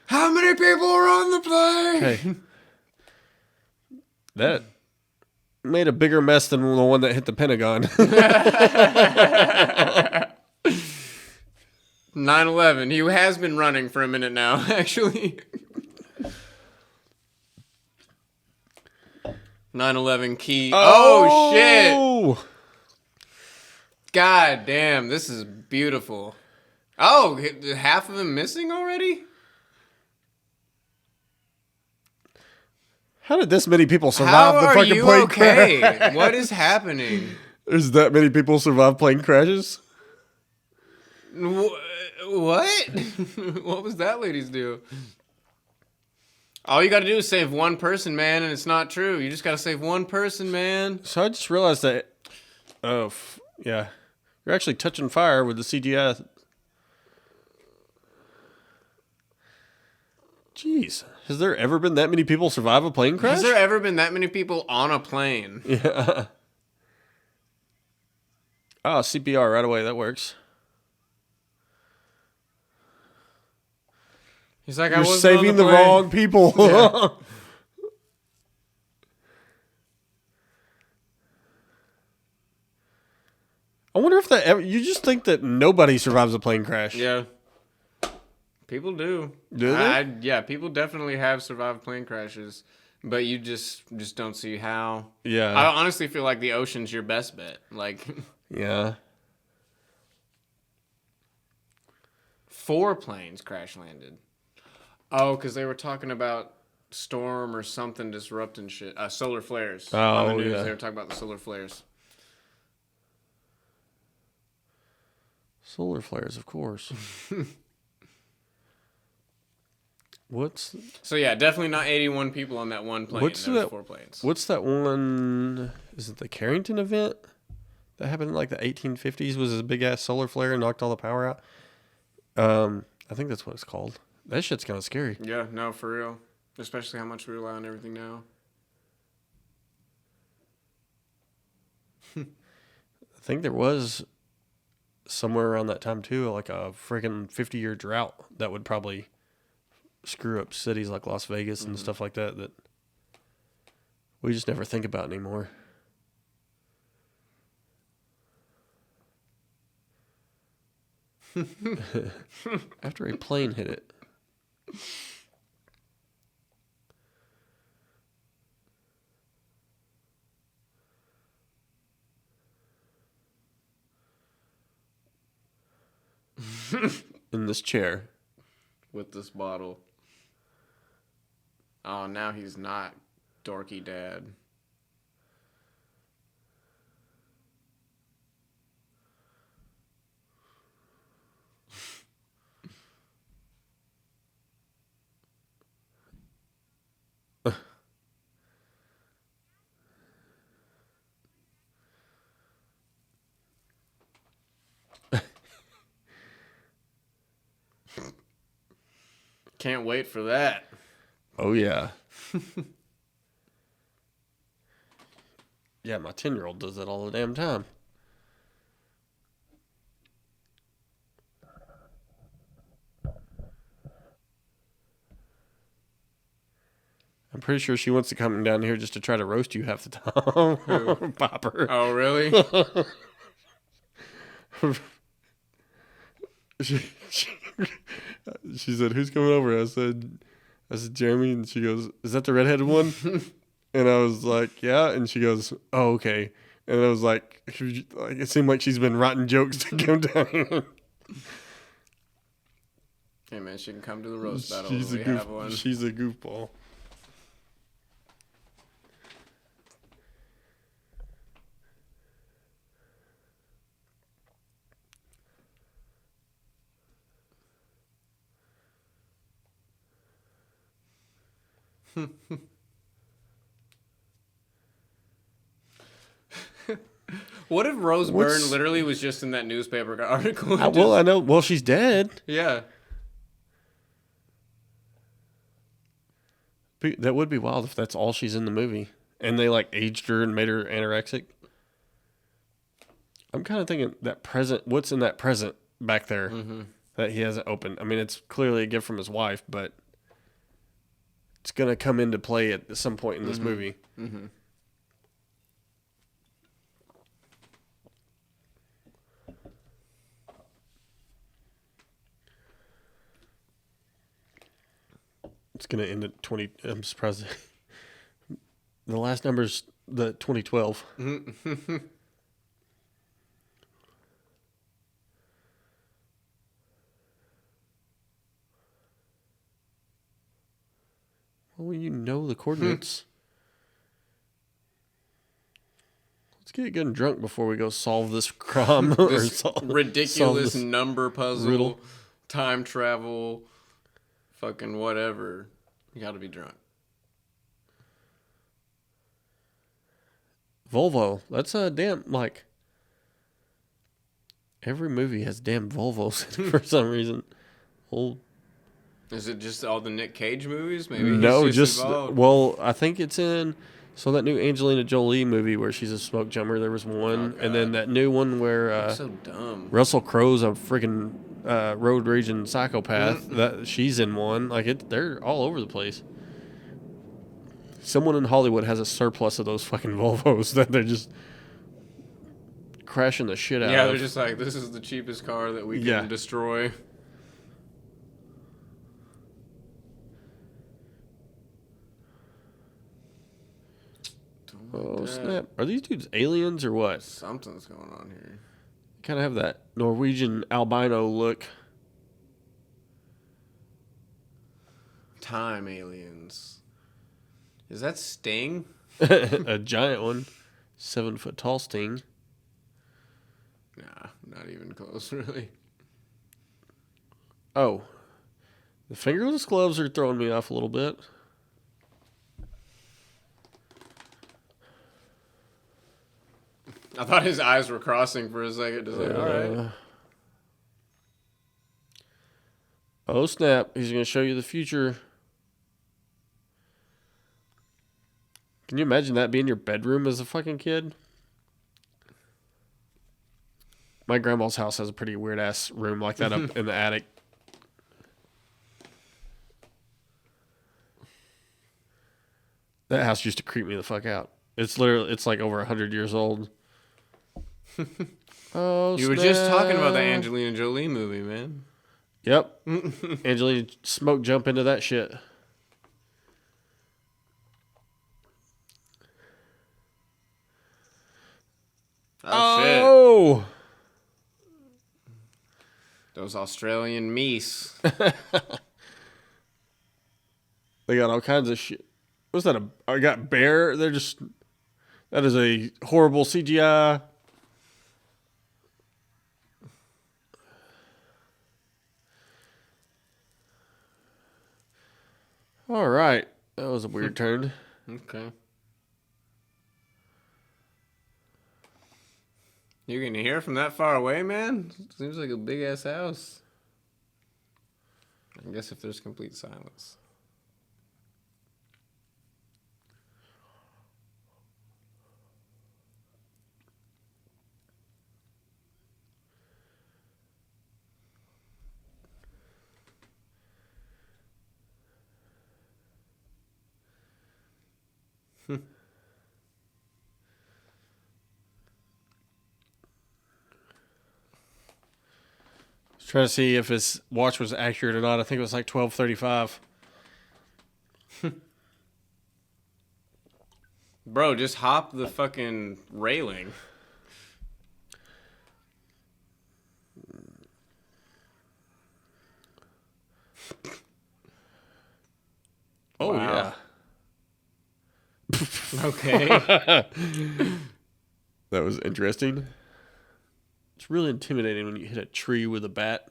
How many people were on the plane? Okay. That made a bigger mess than the one that hit the Pentagon. 9/11. He has been running for a minute now, actually. 9/11 key. Oh, shit. God damn, this is beautiful. Oh, half of them missing already? How did this many people survive How the are fucking you plane okay? crash? What is happening? There's that many people survive plane crashes? What? What was that lady's do? All you gotta do is save one person, man, and it's not true. You just gotta save one person, man. So I just realized that, yeah. You're actually touching fire with the CGI. Jeez. Has there ever been that many people survive a plane crash? Has there ever been that many people on a plane? Yeah. Oh, CPR right away. That works. He's like, You're I wasn't saving on the plane. wrong people. Yeah. I wonder if that ever. You just think that nobody survives a plane crash. Yeah. People do. Do they? Yeah, people definitely have survived plane crashes, but you just don't see how. Yeah. I honestly feel like the ocean's your best bet. Like, Yeah. 4 planes crash landed. Oh, because they were talking about storm or something disrupting shit. Solar flares. On the Oh, news, yeah. they were talking about the solar flares. Solar flares, of course. What's So yeah, definitely not 81 people on that one plane. What's There was that- 4 planes. what's that one? Is it the Carrington event that happened in like the 1850s? Was a big ass solar flare and knocked all the power out. I think that's what it's called. That shit's kind of scary. Yeah, no, for real. Especially how much we rely on everything now. I think there was somewhere around that time too, like a freaking 50-year drought that would probably screw up cities like Las Vegas and stuff like that that we just never think about anymore. After a plane hit it. In this chair. With this bottle. Oh, now he's not dorky dad. Can't wait for that. Oh, yeah. Yeah, my 10-year-old does that all the damn time. I'm pretty sure she wants to come down here just to try to roast you half the time. Popper. Oh, really? She said, "Who's coming over?" I said, "Jeremy." And she goes, "Is that the redheaded one?" And I was like, "Yeah." And she goes, "Oh, okay." And I was like, it seemed like she's been writing jokes to come down here. Hey, man, she can come to the roast battle. She's We have one. She's a goofball. What if Rose Byrne literally was just in that newspaper article? I know. Well, she's dead. Yeah. That would be wild if that's all she's in the movie. And they like aged her and made her anorexic. I'm kind of thinking that present, what's in that present back there that he hasn't opened? I mean, it's clearly a gift from his wife, but it's going to come into play at some point in this movie. Mm-hmm. It's going to end at 20. I'm surprised. The last number's the 2012. Well, you know the coordinates. Let's get getting drunk before we go solve this crime. This ridiculous this number puzzle, riddle. time travel, fucking whatever. You gotta be drunk. Volvo. That's a damn, like, every movie has damn Volvos in it for some reason. Old. Is it just all the Nick Cage movies? Maybe No, he's just, involved. well, I think it's in, so that new Angelina Jolie movie where she's a smoke jumper, there was one. And then that new one where so dumb. Russell Crowe's a freaking road raging psychopath. That she's in one. Like, they're all over the place. Someone in Hollywood has a surplus of those fucking Volvos that they're just crashing the shit out Yeah, of. they're just like, this is the cheapest car that we can destroy. Oh, snap. Are these dudes aliens or what? Something's going on here. Kind of have that Norwegian albino look. Time aliens. Is that Sting? A giant one. 7 foot tall Sting. Nah, not even close, really. Oh. The fingerless gloves are throwing me off a little bit. I thought his eyes were crossing for a second. Just like, all right. Oh, snap. He's going to show you the future. Can you imagine that being your bedroom as a fucking kid? My grandma's house has a pretty weird-ass room like that up in the attic. That house used to creep me the fuck out. It's like over 100 years old. Oh, You were just talking about the Angelina Jolie movie, man. Yep. Angelina smoke jump into that shit. Oh, shit. Those Australian meese. They got all kinds of shit. What's that? I got bear. They're just. That is a horrible CGI. All right. That was a weird turn. Okay. You can hear from that far away, man? Seems like a big ass house. I guess if there's complete silence. Trying to see if his watch was accurate or not. I think it was like 12:35. Bro, just hop the fucking railing. Oh, Wow. yeah. Okay. That was interesting. It's really intimidating when you hit a tree with a bat.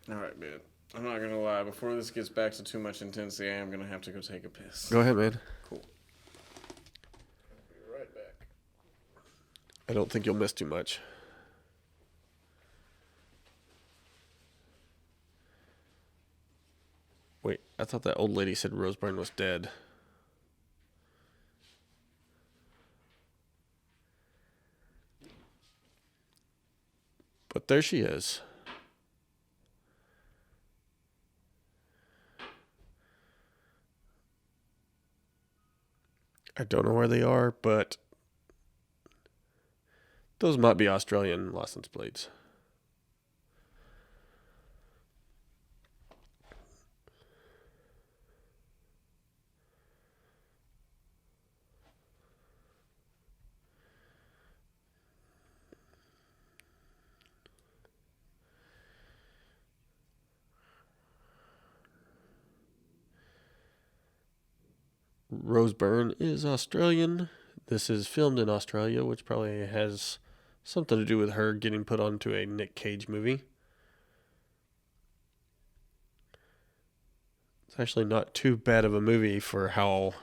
All right, man. I'm not gonna lie. Before this gets back to too much intensity, I am gonna have to go take a piss. Go ahead, man. Cool. Be right back. I don't think you'll miss too much. Wait, I thought that old lady said Roseburn was dead. But there she is. I don't know where they are, but those might be Australian license plates. Roseburn is Australian. This is filmed in Australia, which probably has something to do with her getting put onto a Nick Cage movie. It's actually not too bad of a movie for how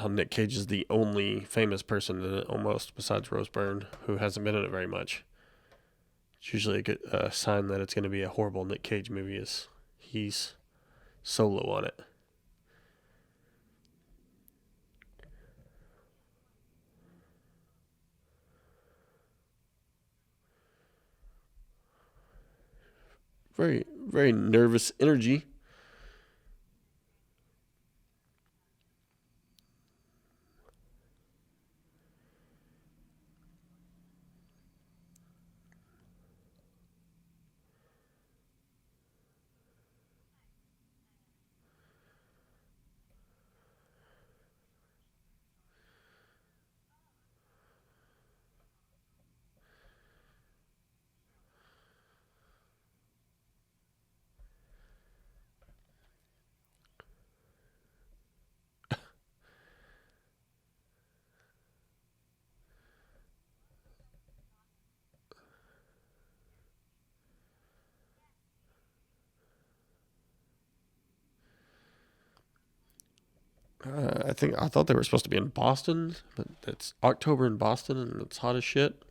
Nick Cage is the only famous person in it, almost, besides Roseburn, who hasn't been in it very much. It's usually a good sign that it's going to be a horrible Nick Cage movie is he's solo on it. Very, very nervous energy. I thought they were supposed to be in Boston, but it's October in Boston and it's hot as shit.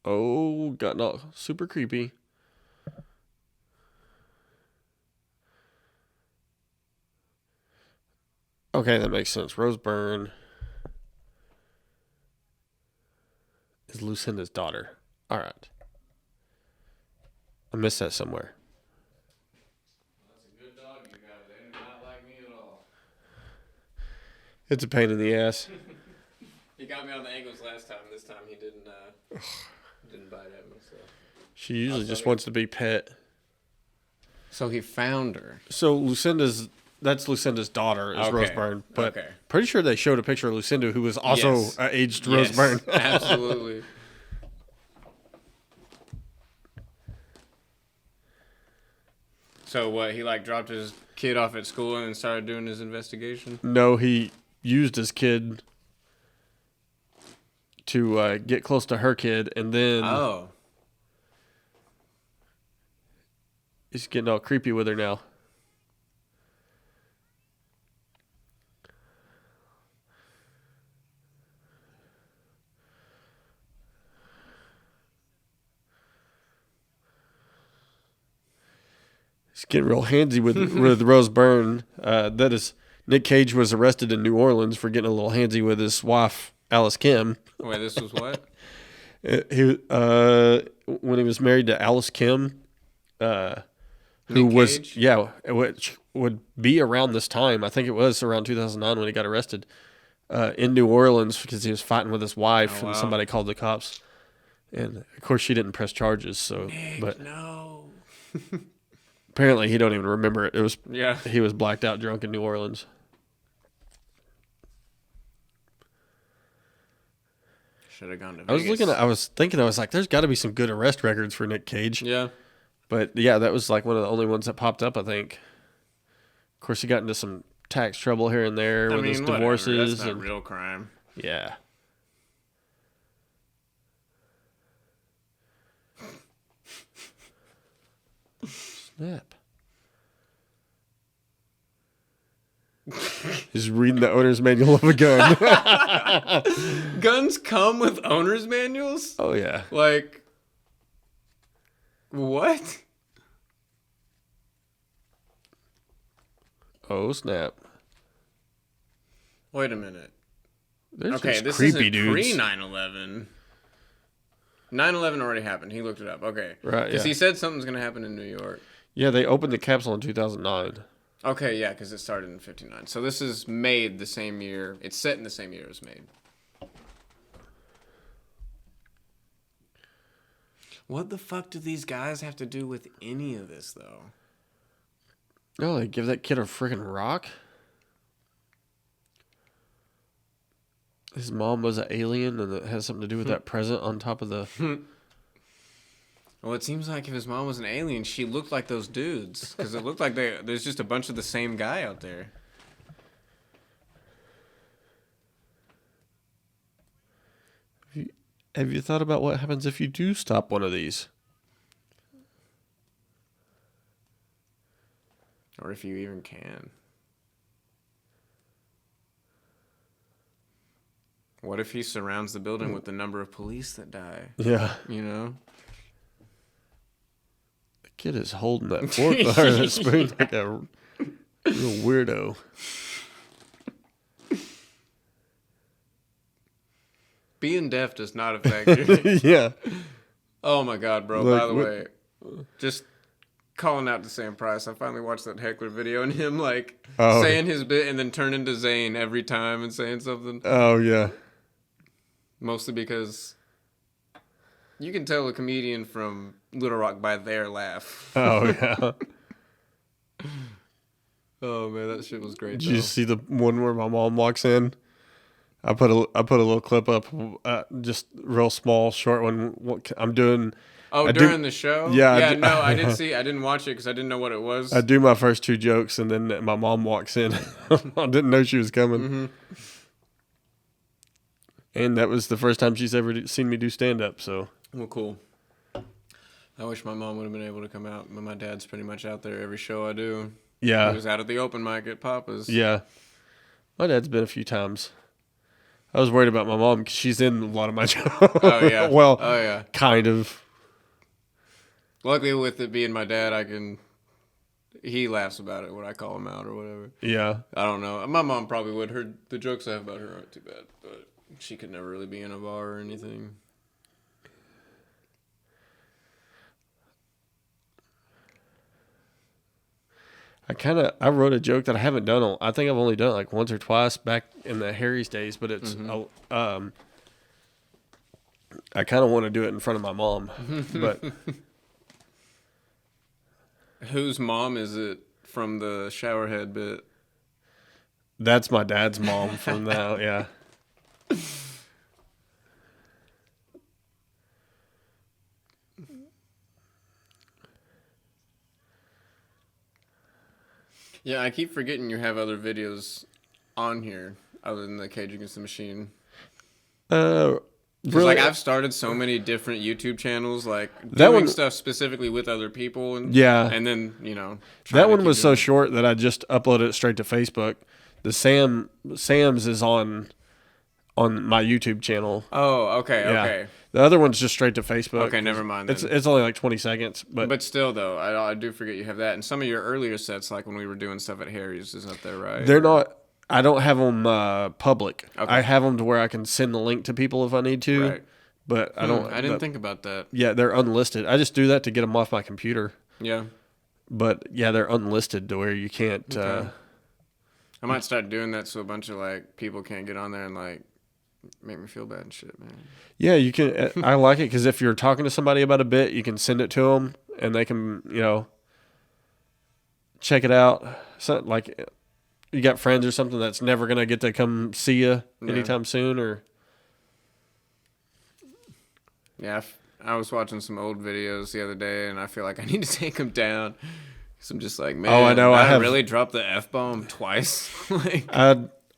Oh, got all super creepy. Okay, that makes sense. Roseburn is Lucinda's daughter. All right. I missed that somewhere. That's a good dog you got. They do not like me at all. It's a pain in the ass. He got me on the ankles last time. This time he didn't bite at me. So She usually just wants to be pet. So he found her. So that's Lucinda's daughter is Rose Byrne, but pretty sure they showed a picture of Lucinda who was also aged Rose Byrne. Absolutely. So what? He like dropped his kid off at school and then started doing his investigation. No, he used his kid to get close to her kid, and then he's getting all creepy with her now. He's getting real handsy with Rose Byrne. That is, Nick Cage was arrested in New Orleans for getting a little handsy with his wife, Alice Kim. Wait, this was what? When he was married to Alice Kim, who was Cage? Which would be around this time. I think it was around 2009 when he got arrested in New Orleans because he was fighting with his wife and somebody called the cops. And of course, she didn't press charges. So, No. apparently, he don't even remember it. It was Yeah. he was blacked out drunk in New Orleans. Should have gone to I Vegas. was thinking, like, there's got to be some good arrest records for Nick Cage. Yeah. But yeah, that was like one of the only ones that popped up, I think. Of course, he got into some tax trouble here and there with his whatever. divorces. That's not real crime. Yeah. Snap. He's reading the owner's manual of a gun. Guns come with owner's manuals? Oh, yeah. Like, what? Oh, snap. Wait a minute. There's Okay, just this creepy isn't dudes. pre-9/11. 9/11 already happened. He looked it up. Okay. Right, Because yeah. he said something's going to happen in New York. Yeah, they opened the capsule in 2009. Okay, yeah, because it started in 59. So this is made the same year. It's set in the same year it was made. What the fuck do these guys have to do with any of this, though? Oh, they give that kid a freaking rock? His mom was an alien, and it has something to do with that present on top of the... Well, it seems like if his mom was an alien, she looked like those dudes. Because it looked like there's just a bunch of the same guy out there. Have you thought about what happens if you do stop one of these? Or if you even can. What if he surrounds the building with the number of police that die? Yeah. You know? The kid is holding that fork or that spoon like a real weirdo. Being deaf does not affect you. Yeah. Oh my God, bro. Like, By the what- way, just calling out to Sam Price. I finally watched that heckler video and him like saying his bit and then turning to Zane every time and saying something. Oh, yeah. Mostly because you can tell a comedian from Little Rock by their laugh. Oh, yeah. Oh man, that shit was great. Did you see the one where my mom walks in? I put a little clip up, just real small, short one. What I'm doing. Oh, during the show? Yeah, Yeah, no, I did see. I didn't watch it because I didn't know what it was. I do my first two jokes, and then my mom walks in. I didn't know she was coming. Mm-hmm. And that was the first time she's ever seen me do stand-up, so. Well, cool. I wish my mom would have been able to come out, but my dad's pretty much out there every show I do. Yeah. He was out at the open mic at Papa's. Yeah. My dad's been a few times. I was worried about my mom because she's in a lot of my shows. Oh, yeah. Well, Oh, yeah. kind of. Luckily, with it being my dad, he laughs about it when I call him out or whatever. Yeah. I don't know. My mom probably would. The jokes I have about her aren't too bad, but she could never really be in a bar or anything. I wrote a joke that I haven't done. I think I've only done it like once or twice back in the Harry's days, but it's, I kind of want to do it in front of my mom, but Whose mom is it from the showerhead bit? That's my dad's mom from now. Yeah. Yeah, I keep forgetting you have other videos on here other than the Cage Against the Machine. Really, Like I've started so many different YouTube channels, like That doing one- stuff specifically with other people, and Yeah. and then that one was so short that I just uploaded it straight to Facebook. The Sam's is on my YouTube channel. Oh, okay, Yeah. okay, The other one's just straight to Facebook. okay. Never mind. Then. It's only like 20 seconds, But still, though, I do forget you have that. And some of your earlier sets, like when we were doing stuff at Harry's, is up there, right? they're not. I don't have them public. Okay. I have them to where I can send the link to people if I need to. Right. But I don't. I didn't think about that. Yeah, they're unlisted. I just do that to get them off my computer. Yeah. But yeah, they're unlisted to where you can't. Okay. I might start doing that so a bunch of like people can't get on there and like make me feel bad and shit, man. Yeah, you can. I like it because if you're talking to somebody about a bit, you can send it to them and they can, check it out. So, like, you got friends or something that's never gonna get to come see you anytime soon, or. Yeah, I was watching some old videos the other day, and I feel like I need to take them down. Cause I'm just like, man, I know. I really dropped the F-bomb twice. Like,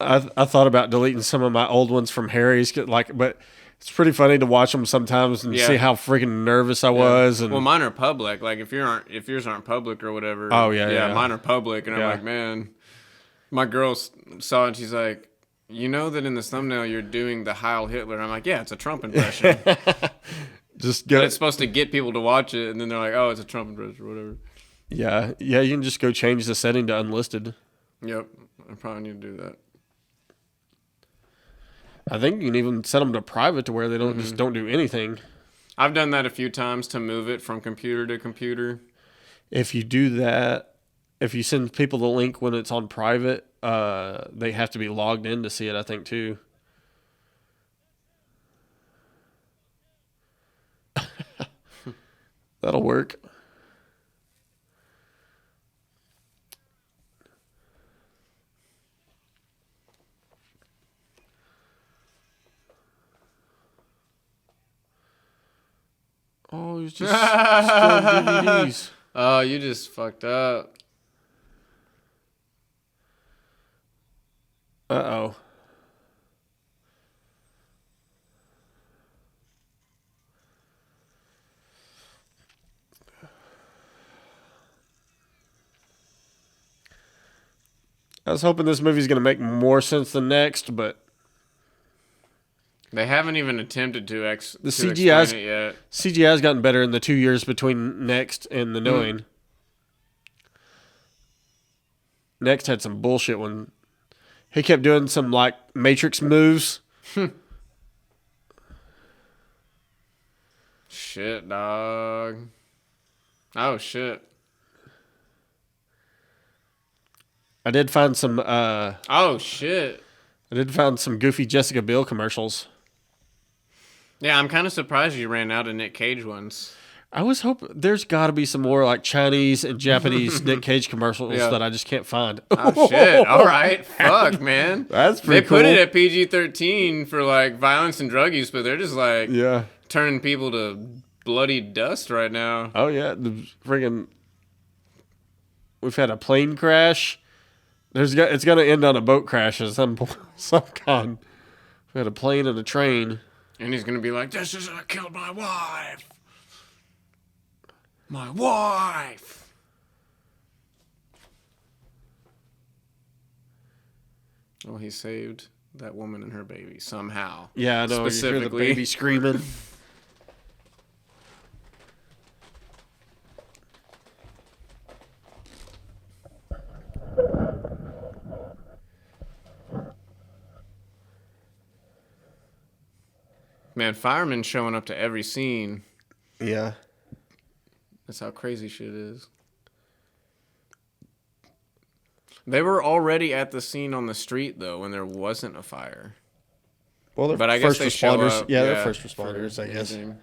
I thought about deleting some of my old ones from Harry's, but it's pretty funny to watch them sometimes and see how freaking nervous I was. And well, mine are public. Like if yours aren't public or whatever. Oh, yeah. Mine are public, and I'm like, man, my girl saw it. And she's like, you know that in the thumbnail you're doing the Heil Hitler. I'm like, yeah, it's a Trump impression. just But it's supposed to get people to watch it, and then they're like, oh, it's a Trump impression or whatever. Yeah. You can just go change the setting to unlisted. Yep, I probably need to do that. I think you can even set them to private to where they don't just don't do anything. I've done that a few times to move it from computer to computer. If you do that, if you send people the link when it's on private, they have to be logged in to see it, I think, too. That'll work. Oh, he's just still DVDs. Oh, you just fucked up. Uh-oh. I was hoping this movie's going to make more sense than next, but They haven't even attempted to the explain CGI's it yet. CGI's gotten better in the 2 years between Next and The Knowing. Next had some bullshit when he kept doing some like Matrix moves. Shit, dog. Oh shit. I did find some Oh shit. goofy Jessica Biel commercials. Yeah, I'm kind of surprised you ran out of Nick Cage ones. I was hoping there's got to be some more like Chinese and Japanese Nick Cage commercials that I just can't find. Oh shit! All right, fuck, man. That's pretty They put cool. it at PG-13 for like violence and drug use, but they're just like Yeah. turning people to bloody dust right now. Oh yeah, the friggin' we've had a plane crash. It's gonna end on a boat crash of some kind. We had a plane and a train. And he's gonna be like, "This is I killed my wife. My wife." Well, he saved that woman and her baby somehow. Yeah, I know. You hear the Specifically. baby screaming. Man, firemen showing up to every scene. Yeah. That's how crazy shit is. They were already at the scene on the street, though, when there wasn't a fire. Well, they're But I guess first they show responders. up. Yeah, they're first responders, for I guess. anything.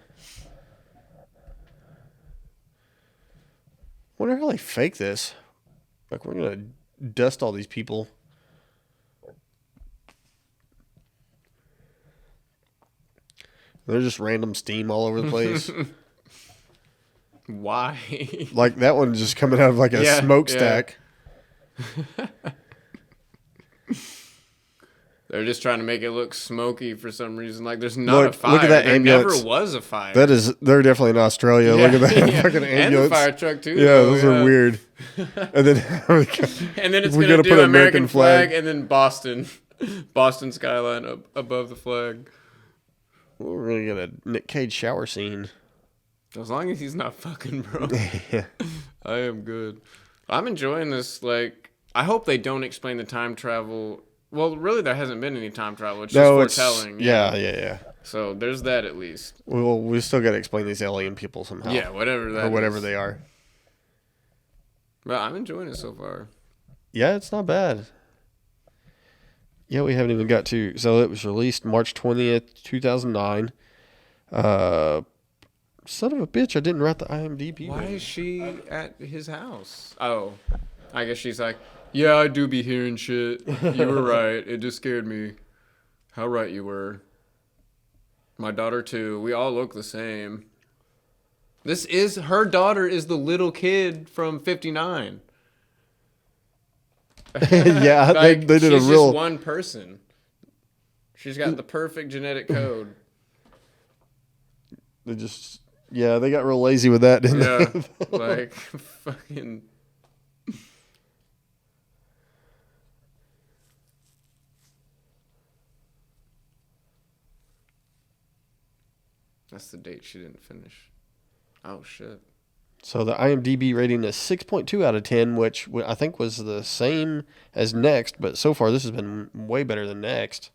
wonder how they fake this. Like, we're going to dust all these people. There's just random steam all over the place. Why? Like, that one just coming out of like a smokestack. They're just trying to make it look smoky for some reason. Like there's not a fire. Look at that there ambulance. Never was a fire. They're definitely in Australia. Yeah, Look at that yeah. fucking ambulance. And the fire truck too. Yeah, those are weird. And then And then it's we gonna gotta do put an American American flag flag. and then Boston skyline above the flag. we're really gonna Nick Cage shower scene. As long as he's not fucking, bro. Yeah. I am good. I'm enjoying this. Like, I hope they don't explain the time travel. Well, really, there hasn't been any time travel. It's just foretelling. Yeah. So there's that at least. Well, we still got to explain these alien people somehow. Yeah, whatever that or whatever is. they are. But I'm enjoying it so far. Yeah, it's not bad. Yeah, we haven't even got to. So it was released March 20th, 2009. Son of a bitch, I didn't write the IMDb. Why is she at his house? Oh, I guess she's like, yeah, I do be hearing shit. You were right. It just scared me. How right you were. My daughter too. We all look the same. Her daughter is the little kid from 59. Yeah, Like, they did a she's real. just one person. She's got the perfect genetic code. They just. Yeah, they got real lazy with that, didn't Yeah, they? like fucking. That's the date she didn't finish. Oh shit. So the IMDb rating is 6.2 out of 10, which I think was the same as Next, but so far this has been way better than Next.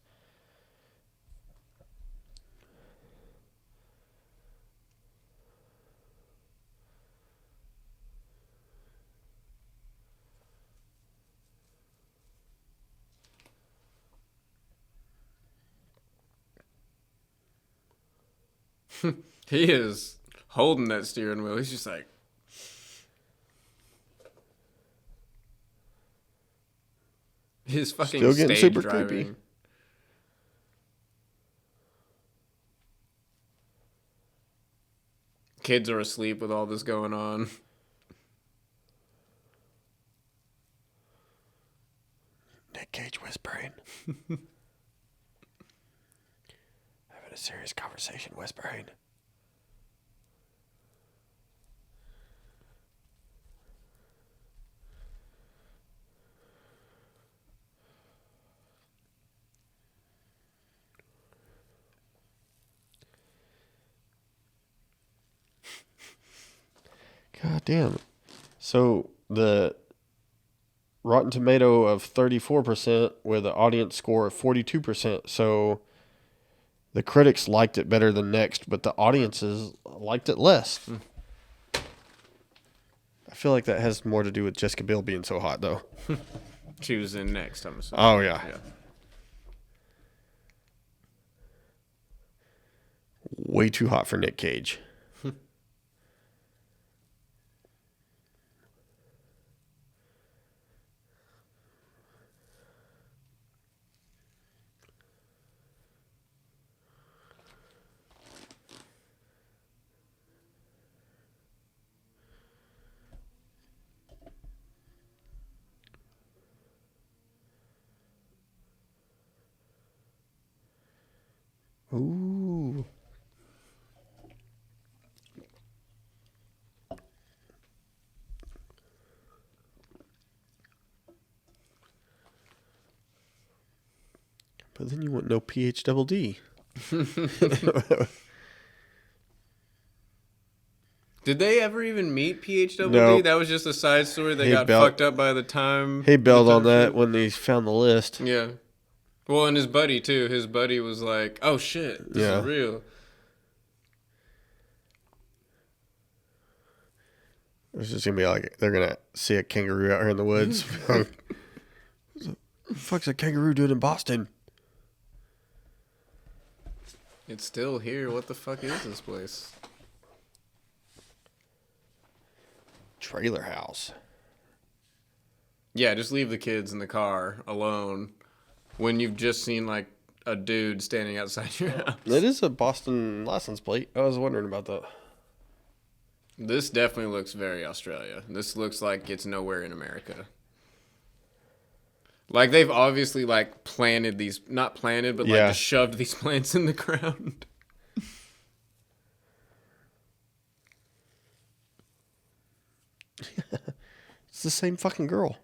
He is holding that steering wheel. He's just like. His fucking Still getting stage super driving. creepy. Kids are asleep with all this going on. Nick Cage whispering. Having a serious conversation whispering. God damn. So the Rotten Tomato of 34% with an audience score of 42%. So the critics liked it better than Next, but the audiences liked it less. I feel like that has more to do with Jessica Biel being so hot, though. She was in Next, I'm assuming. Oh, yeah. Way too hot for Nick Cage. Ooh. But then you want no PH double D. Did they ever even meet PHWD? No. That was just a side story. They He got bailed- fucked up by the time. He bailed the on time that shit. when he found the list. Yeah. Well, and his buddy too. His buddy was like, "Oh shit, this Yeah. is real." It's just gonna be like they're gonna see a kangaroo out here in the woods. What the fuck's a kangaroo doing in Boston? It's still here. What the fuck is this place? Trailer house. Yeah, just leave the kids in the car alone when you've just seen like a dude standing outside your house. It is a Boston license plate. I was wondering about that. This definitely looks very Australia. This looks like it's nowhere in America. Like they've obviously like planted these, not planted, but like just shoved these plants in the ground. It's the same fucking girl.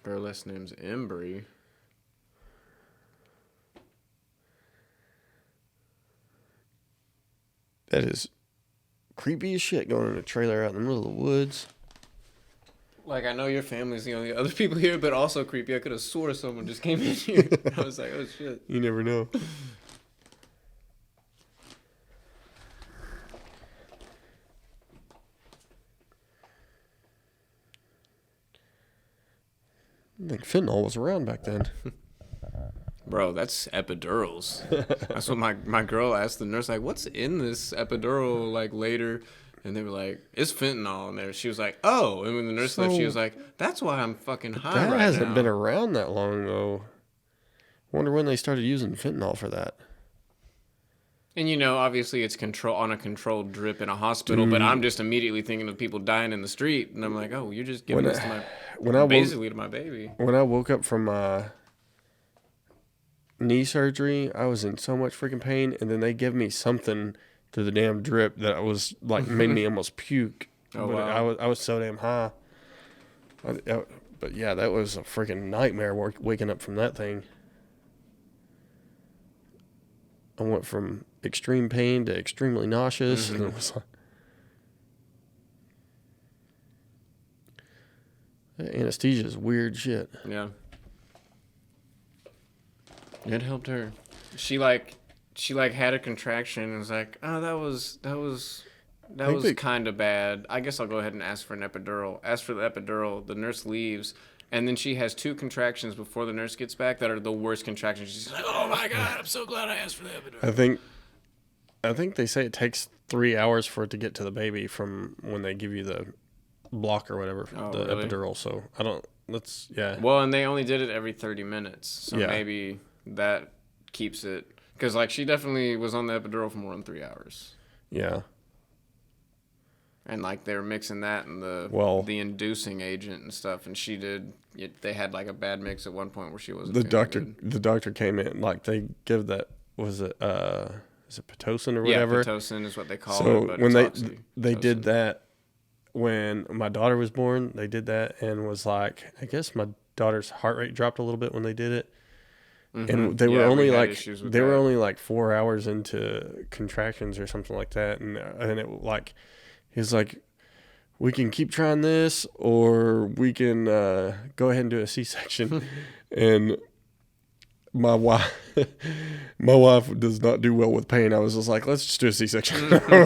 Her last name's Embry. That is creepy as shit going in a trailer out in the middle of the woods. Like, I know your family's the only other people here, but also creepy. I could have swore someone just came in here. I was like, oh, shit. You never know. I think fentanyl was around back then. Bro, that's epidurals. That's what my girl asked the nurse, like, what's in this epidural, like, later? And they were like, it's fentanyl in there. She was like, oh. And when the nurse left, she was like, that's why I'm fucking high right now. That hasn't been around that long, though. I wonder when they started using fentanyl for that. And, you know, obviously it's on a controlled drip in a hospital, but I'm just immediately thinking of people dying in the street. And I'm like, oh, you're just giving this to my baby. When I woke up from knee surgery, I was in so much freaking pain. And then they gave me something through the damn drip that was like made me almost puke. Oh, but wow. I was so damn high. But yeah, that was a freaking nightmare waking up from that thing. I went from extreme pain to extremely nauseous. And it was like, anesthesia is weird shit. Yeah. It helped her. She had a contraction and was like, oh, that was kind of bad. I guess I'll go ahead and ask for an epidural. Ask for the epidural. The nurse leaves. And then she has 2 contractions before the nurse gets back that are the worst contractions. She's like, oh my God, I'm so glad I asked for the epidural. I think they say it takes 3 hours for it to get to the baby from when they give you the block or whatever, really? epidural. So yeah. Well, and they only did it every 30 minutes. So maybe that keeps it. Because, like, she definitely was on the epidural for more than 3 hours. Yeah. And, like, they were mixing that and the inducing agent and stuff. And they had, like, a bad mix at one point where she wasn't good. The doctor came in, like, they give that, is it Pitocin or whatever? Yeah, Pitocin is what they call so it. But when it's they did that, when my daughter was born, they did that and was like, I guess my daughter's heart rate dropped a little bit when they did it. Mm-hmm. And they were only like 4 hours into contractions or something like that. And it like, he's like, we can keep trying this or we can go ahead and do a C-section. And my wife does not do well with pain. I was just like, let's just do a C-section. I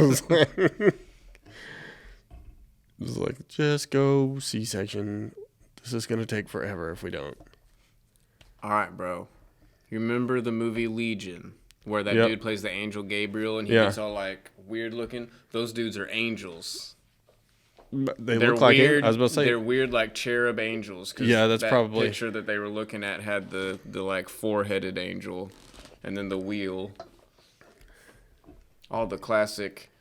was like, just go C-section. This is going to take forever if we don't. All right, bro. You remember the movie Legion, where that dude plays the angel Gabriel and he gets all like weird looking? Those dudes are angels. They're look like weird. I was about to say they're weird, like cherub angels. Yeah, that's probably picture that they were looking at had the like 4-headed angel, and then the wheel. All the classic.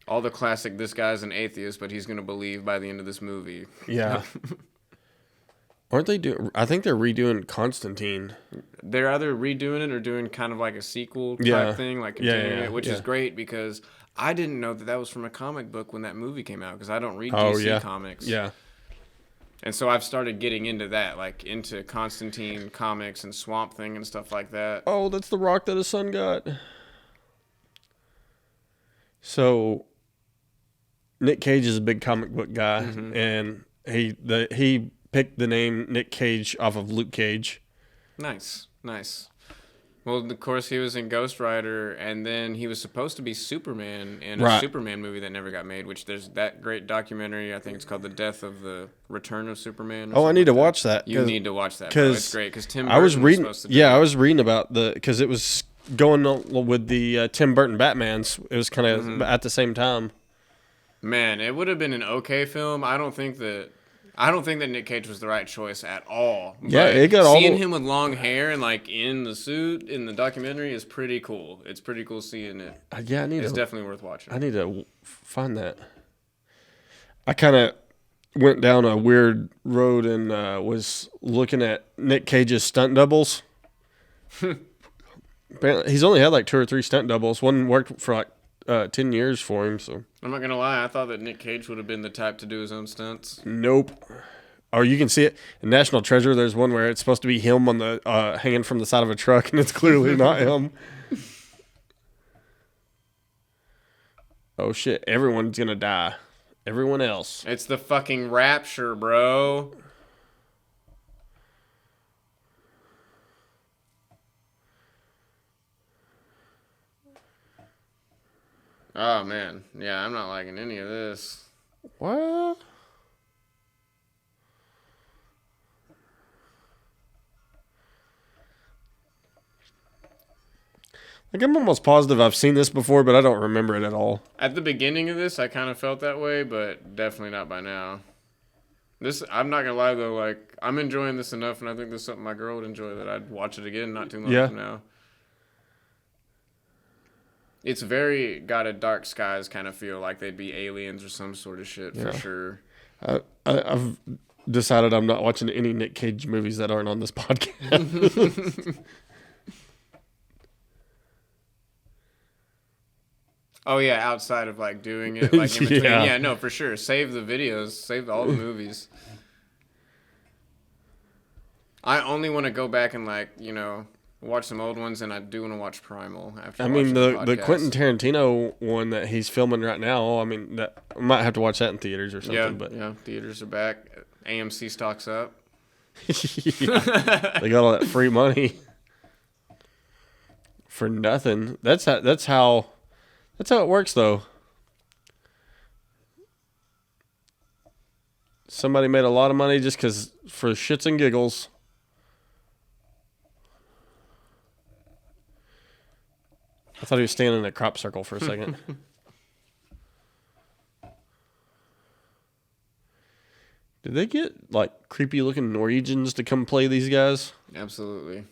This guy's an atheist, but he's gonna believe by the end of this movie. Yeah. Aren't they doing? I think they're redoing Constantine. They're either redoing it or doing kind of like a sequel type thing, like continuing it, which is great because I didn't know that was from a comic book when that movie came out because I don't read DC comics. Yeah. And so I've started getting into that, like into Constantine comics and Swamp Thing and stuff like that. Oh, that's the rock that his son got. So, Nick Cage is a big comic book guy, and he picked the name Nick Cage off of Luke Cage. Nice. Well, of course, he was in Ghost Rider, and then he was supposed to be Superman in a Right. Superman movie that never got made, which there's that great documentary, I think it's called The Death of the Return of Superman. Or Oh, I something need to like watch that. You need to watch that, bro. It's great, because Tim Burton I was reading. supposed to do Yeah, it. I was reading about because it was going on with the Tim Burton Batmans. It was kind of at the same time. Man, it would have been an okay film. I don't think that Nick Cage was the right choice at all. Yeah, But it got all seeing the- him with long hair and like in the suit in the documentary is pretty cool. It's pretty cool seeing it. Yeah, It's definitely worth watching. I need to find that. I kind of went down a weird road and was looking at Nick Cage's stunt doubles. Apparently, he's only had like 2 or 3 stunt doubles. One worked for like 10 years for him. So I'm not gonna lie, I thought that Nick Cage would have been the type to do his own stunts. nope. Or you can see it in National Treasure. There's one where it's supposed to be him on the hanging from the side of a truck, and it's clearly not him. Oh shit! Everyone's gonna die. Everyone else. It's the fucking Rapture, bro. Oh man, yeah, I'm not liking any of this. What? Like, I'm almost positive I've seen this before, but I don't remember it at all. At the beginning of this, I kind of felt that way, but definitely not by now. This, I'm not gonna lie though, like I'm enjoying this enough, and I think this is something my girl would enjoy that I'd watch it again not too long Yeah. from now. It's very got a Dark Skies kind of feel, like they'd be aliens or some sort of shit for Yeah. sure. I've decided I'm not watching any Nick Cage movies that aren't on this podcast. Oh yeah, outside of like doing it, like in between. Yeah. Yeah, no, for sure. Save the videos, save all the movies. I only want to go back and like watch some old ones, and I do want to watch Primal after. I mean, watching the podcast. Quentin Tarantino one that he's filming right now, I mean, that I might have to watch that in theaters or something. Yeah, But yeah, theaters are back. AMC stocks up. Yeah. They got all that free money for nothing. That's how it works, though. Somebody made a lot of money just for shits and giggles. I thought he was standing in a crop circle for a second. Did they get like creepy looking Norwegians to come play these guys? Absolutely.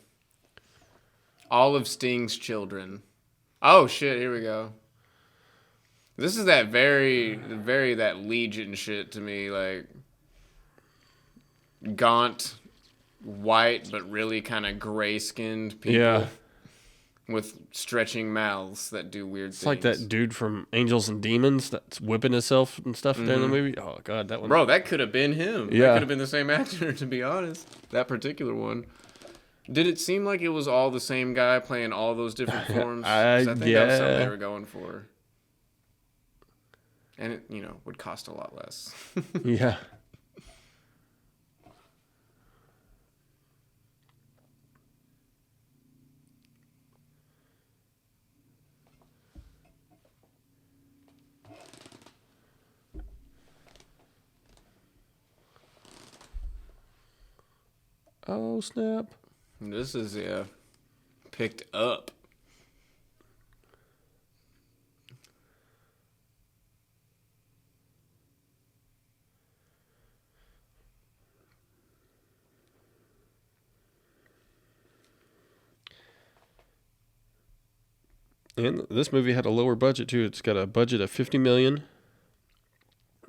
All of Sting's children. Oh shit! Here we go. This is that very that Legion shit to me, like gaunt, white, but really kind of gray skinned people. Yeah. With stretching mouths that do weird It's things. like that dude from Angels and Demons that's whipping himself and stuff during the movie. Oh god, that one. Bro, that could have been him. Yeah. That could have been the same actor, to be honest. That particular one. Did it seem like it was all the same guy playing all those different forms? 'Cause I think that was something they were going for. And it, would cost a lot less. Yeah. Oh snap. This is picked up. And this movie had a lower budget too. It's got a budget of $50 million.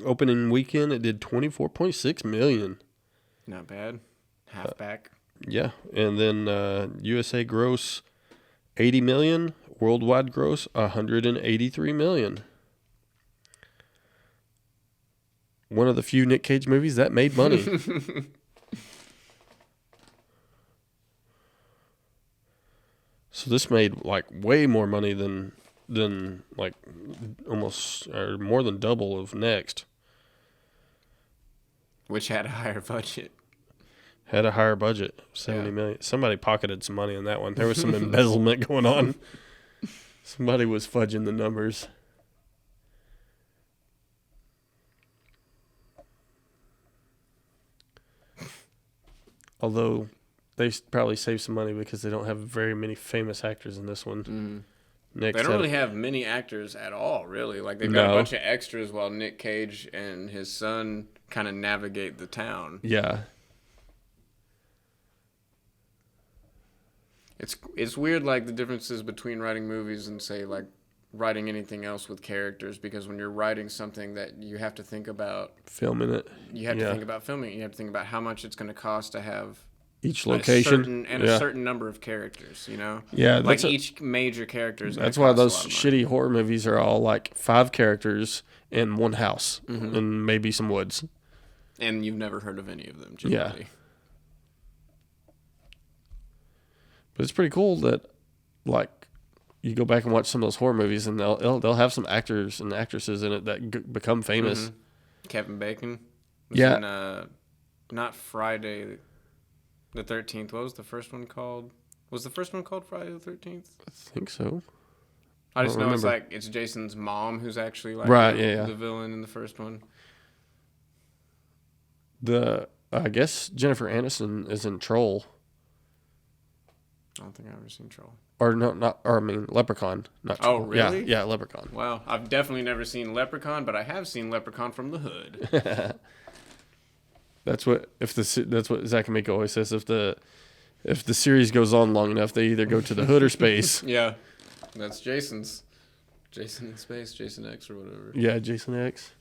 Opening weekend, it did $24.6 million. Not bad. Halfback. Yeah, and then USA gross $80 million. Worldwide gross $183 million. One of the few Nick Cage movies that made money. So this made like way more money than like almost or more than double of Next. Which had a higher budget. Had a higher budget, 70 million. Somebody pocketed some money on that one. There was some embezzlement going on. Somebody was fudging the numbers. Although they probably saved some money because they don't have very many famous actors in this one. They don't really have many actors at all, really. Like, they've got a bunch of extras while Nick Cage and his son kind of navigate the town. Yeah. It's weird, like, the differences between writing movies and, say, like, writing anything else with characters, because when you're writing something that you have to think about Filming it. You have to think about filming it. You have to think about how much it's going to cost to have each location a certain number of characters, you know? Yeah. Like, each major character is That's why those shitty horror movies are all like 5 characters in one house and maybe some woods. And you've never heard of any of them, generally. Yeah. But it's pretty cool that, like, you go back and watch some of those horror movies, and they'll have some actors and actresses in it that become famous. Kevin Bacon. Yeah. In, not Friday the 13th. What was the first one called? Was the first one called Friday the 13th? I think so. I just know it's Jason's mom who's actually like the villain in the first one. I guess Jennifer Aniston is in Troll. I don't think I've ever seen Troll. Leprechaun. Not Troll. Oh, really? Yeah, Leprechaun. Wow. I've definitely never seen Leprechaun, but I have seen Leprechaun from the Hood. That's what Zach Amico always says. If the series goes on long enough, they either go to the hood or space. Yeah. That's Jason's. Jason in Space, Jason X or whatever. Yeah, Jason X.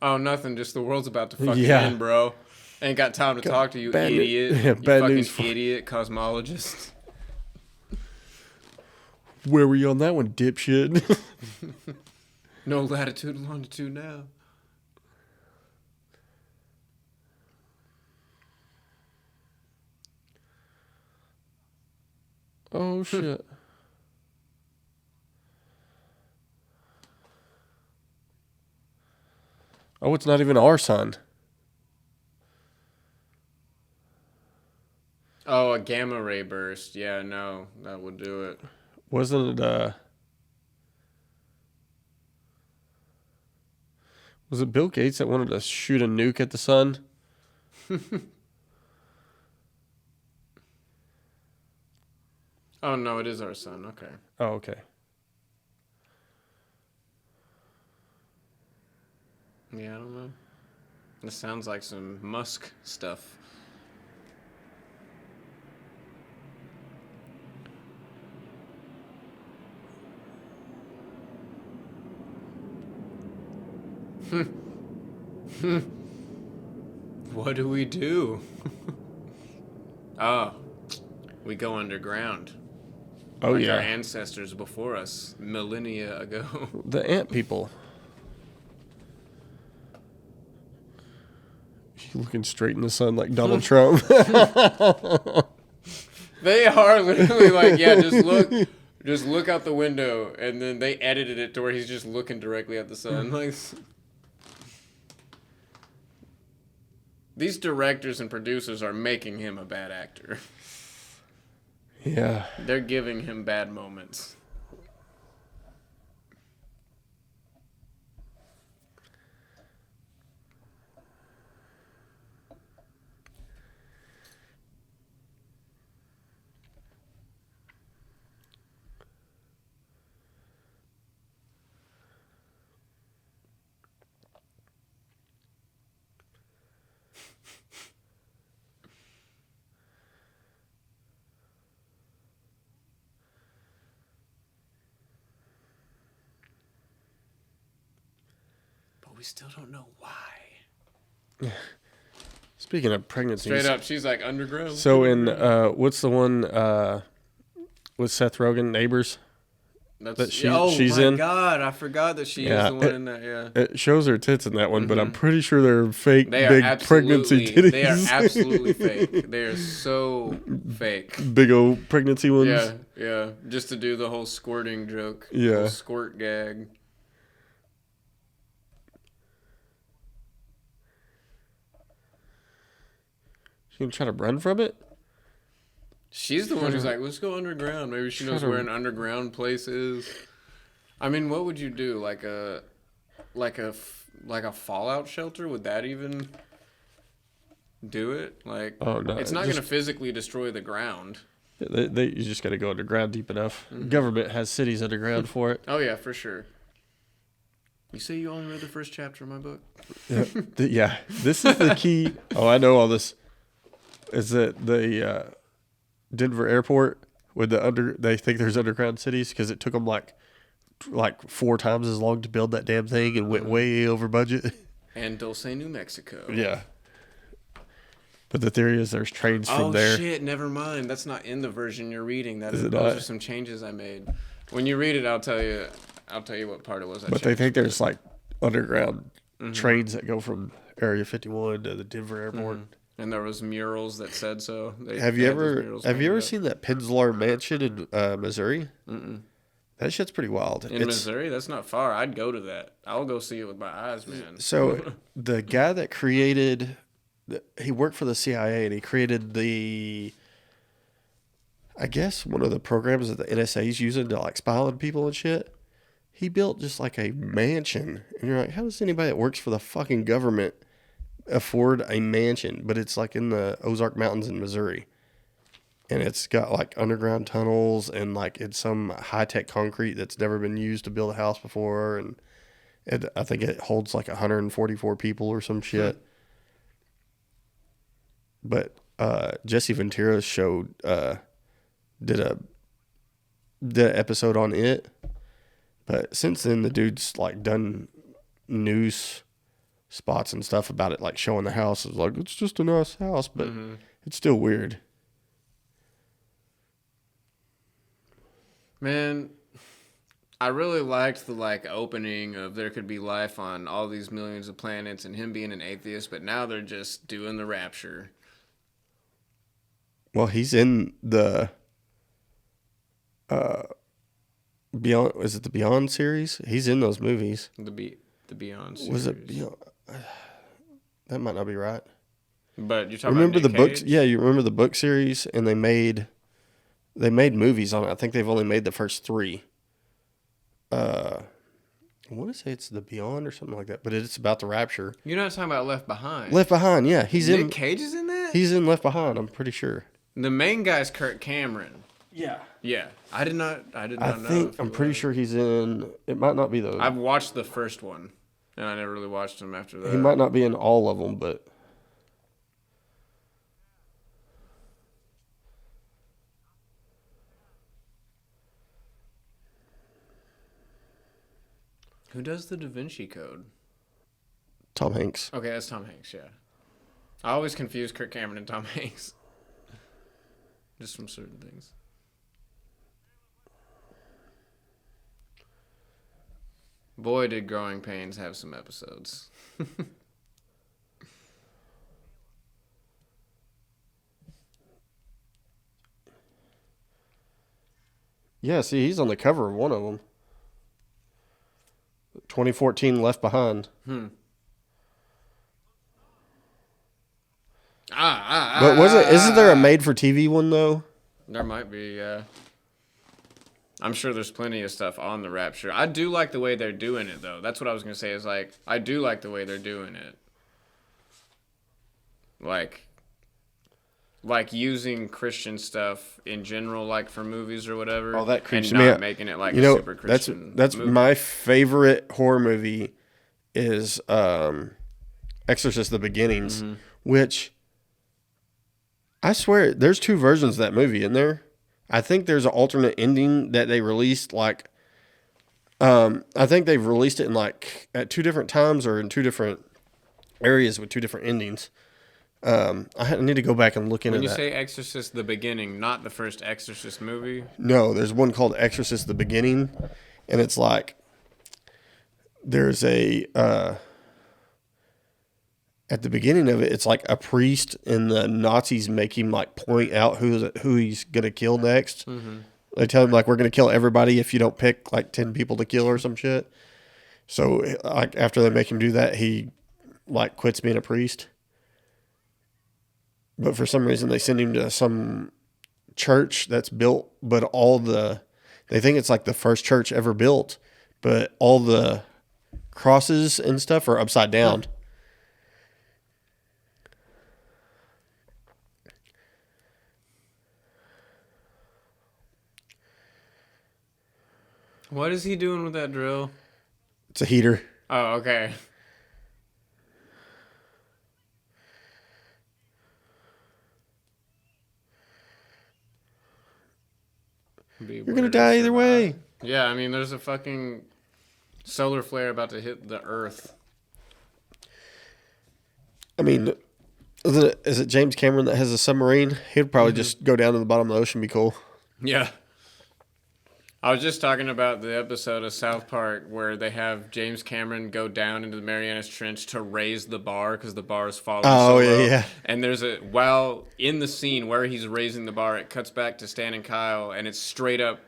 Oh, nothing. Just the world's about to fucking end, bro. Ain't got time to talk to you, idiot. Yeah, bad fucking news idiot cosmologist. Where were you on that one, dipshit? No latitude and longitude now. Oh, shit. Oh, it's not even our sun. Oh, a gamma ray burst. Yeah, no, that would do it. Wasn't it, was it Bill Gates that wanted to shoot a nuke at the sun? Oh, no, it is our sun. Okay. Oh, okay. Yeah, I don't know. This sounds like some Musk stuff. What do we do? Oh, we go underground. Oh, like yeah. Our ancestors before us, millennia ago. The ant people. Looking straight in the sun like Donald Trump. They are literally like, yeah, just look out the window, and then they edited it to where he's just looking directly at the sun. Like, these directors and producers are making him a bad actor. Yeah. They're giving him bad moments. We still don't know why. Speaking of pregnancies. Straight up, she's like underground. So in, what's the one with Seth Rogen, Neighbors? she's in. God, I forgot that she is the one in that. Yeah, it shows her tits in that one, but I'm pretty sure they're fake. They are big pregnancy titties. They are absolutely fake. They are so fake. Big old pregnancy ones. Yeah. Just to do the whole squirting joke. Yeah. Whole squirt gag. She gonna try to run from it? She's the one who's like, let's go underground. Maybe she knows where an underground place is. I mean, what would you do? Like a fallout shelter? Would that even do it? Like, oh, no, it's not going to physically destroy the ground. You just got to go underground deep enough. Government has cities underground for it. Oh yeah, for sure. You say you only read the first chapter of my book? Yeah. This is the key. Oh, I know all this. Is that the Denver airport with they think there's underground cities because it took them like 4 times as long to build that damn thing and went way over budget. And Dulce, New Mexico. Yeah. But the theory is there's trains from there. Oh shit! Never mind. That's not in the version you're reading. Those not? are some changes I made. When you read it, I'll tell you what part it was. But they think there's like underground trains that go from Area 51 to the Denver airport. And there was murals that said so. Have you ever seen that Pennzoil Mansion in Missouri? That shit's pretty wild. In Missouri? That's not far. I'd go to that. I'll go see it with my eyes, man. So the guy that created, he worked for the CIA and he created I guess one of the programs that the NSA is using to like spy on people and shit. He built just like a mansion. And you're like, how does anybody that works for the fucking government afford a mansion? But it's like in the Ozark Mountains in Missouri. And it's got like underground tunnels and like it's some high-tech concrete that's never been used to build a house before. And I think it holds like 144 people or some shit. But Jesse Ventura's show did an episode on it. But since then, the dude's like done news spots and stuff about it, like showing the house. It's like, it's just a nice house, but it's still weird. Man, I really liked the like opening of there could be life on all these millions of planets and him being an atheist, but now they're just doing the rapture. Well, he's in the Beyond. Is it the Beyond series? He's in those movies. The Beyond series. Was it Beyond? That might not be right. But you're talking remember about Nick the books? Cage? Yeah, you remember the book series, and they made movies on it. I think they've only made the first 3. I want to say it's the Beyond or something like that, but it's about the rapture. You're not talking about Left Behind. Left Behind, yeah, Nick Cage is in that? He's in Left Behind. I'm pretty sure. The main guy's Kirk Cameron. Yeah. Yeah. I did not know. I think I'm pretty sure he's in. It might not be those. I've watched the first one, and I never really watched him after that. He might not be in all of them, but. Who does the Da Vinci Code? Tom Hanks. Okay, that's Tom Hanks, yeah. I always confuse Kirk Cameron and Tom Hanks. Just from certain things. Boy, did Growing Pains have some episodes. Yeah, see, he's on the cover of one of them. 2014 Left Behind. But isn't there a made-for-TV one, though? There might be, yeah. I'm sure there's plenty of stuff on the Rapture. I do like the way they're doing it, though. That's what I was going to say, is like, I do like the way they're doing it. Like using Christian stuff in general, like for movies or whatever. Oh, that creeps and me not out. making it like a super Christian That's movie. my favorite horror movie is Exorcist: The Beginnings, which I swear there's 2 versions of that movie in there. I think there's an alternate ending that they released, like I think they've released it in like at 2 different times or in 2 different areas with 2 different endings. I need to go back and look into When you that. say Exorcist the beginning, not the first Exorcist movie. No, there's one called Exorcist the Beginning, and it's like there's a at the beginning of it, it's like a priest and the Nazis make him like point out who he's gonna kill next. Mm-hmm. They tell him like, we're gonna kill everybody if you don't pick like 10 people to kill or some shit. So like after they make him do that, he like quits being a priest. But for some reason, they send him to some church that's built, but they think it's like the first church ever built, but all the crosses and stuff are upside down. What is he doing with that drill? It's a heater. Oh, okay. You're going to die either way. Yeah, I mean, there's a fucking solar flare about to hit the Earth. I mean, is it James Cameron that has a submarine? He'd probably just go down to the bottom of the ocean and be cool. Yeah. I was just talking about the episode of South Park where they have James Cameron go down into the Marianas Trench to raise the bar because the bar is falling so low. Yeah. And while in the scene where he's raising the bar, it cuts back to Stan and Kyle, and it's straight up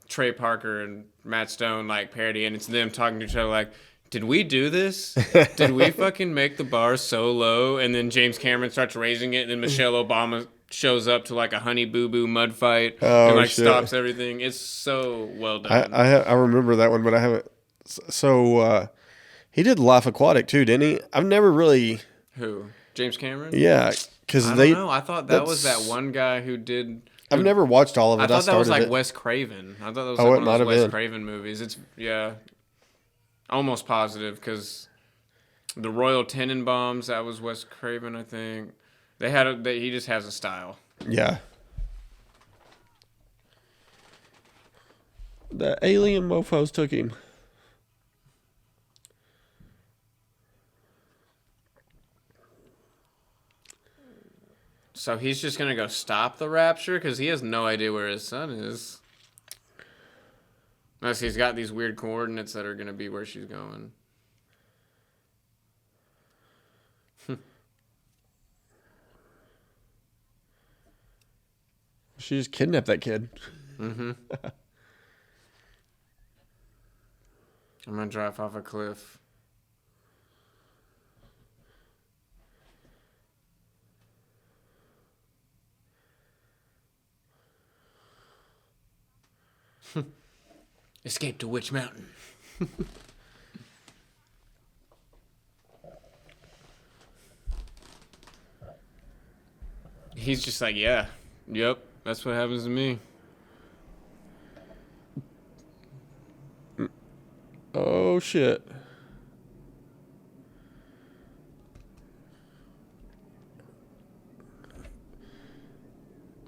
Trey Parker and Matt Stone like parody, and it's them talking to each other like, did we do this? Did we fucking make the bar so low? And then James Cameron starts raising it, and then Michelle Obama shows up to like a Honey Boo Boo mud fight and like stops everything. It's so well done. I remember that one, but I haven't. So he did Life Aquatic too, didn't he? I've never really. Who? James Cameron? Yeah, because I don't know. I thought that was that one guy who did. I've never watched all of it. I thought that was like Wes Craven. I thought that was like one of those Wes Craven movies. It's almost positive because the Royal Tenenbaums, that was Wes Craven, I think. He just has a style. Yeah. The alien mofos took him. So he's just going to go stop the rapture because he has no idea where his son is. Unless he's got these weird coordinates that are going to be where she's going. She just kidnapped that kid. Mm-hmm. I'm going to drive off a cliff. Escape to Witch Mountain. He's just like, yeah, yep, that's what happens to me. Oh, shit.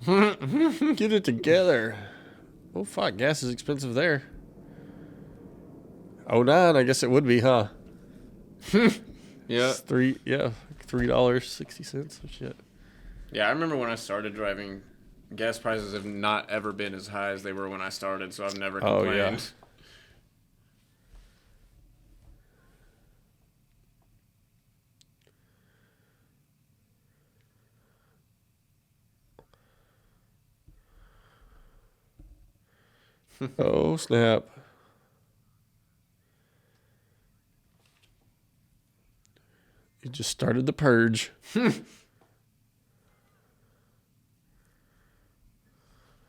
Get it together. Oh, fuck. Gas is expensive there. 09, I guess it would be, huh? Yeah. It's $3.60. Oh, shit. Yeah, I remember when I started driving, gas prices have not ever been as high as they were when I started, so I've never complained. Oh, yeah. Oh, snap. You just started the purge.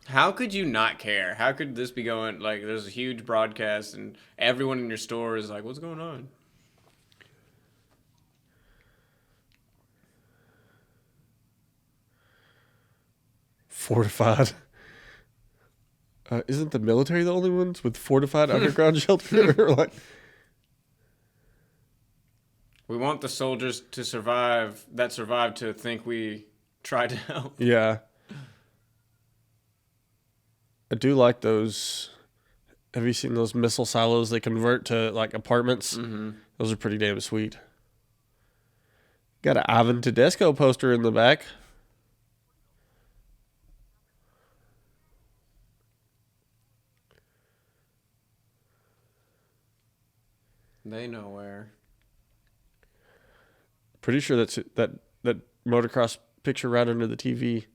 How could you not care? How could this be going, like, there's a huge broadcast and everyone in your store is like, what's going on? Fortified. Isn't the military the only ones with fortified underground shelter? We want the soldiers to survive to think we tried to help. Yeah. I do like those. Have you seen those missile silos they convert to like apartments? Mm-hmm. Those are pretty damn sweet. Got an Ivan Tedesco poster in the back. They know where. Pretty sure that's it, that motocross picture right under the TV.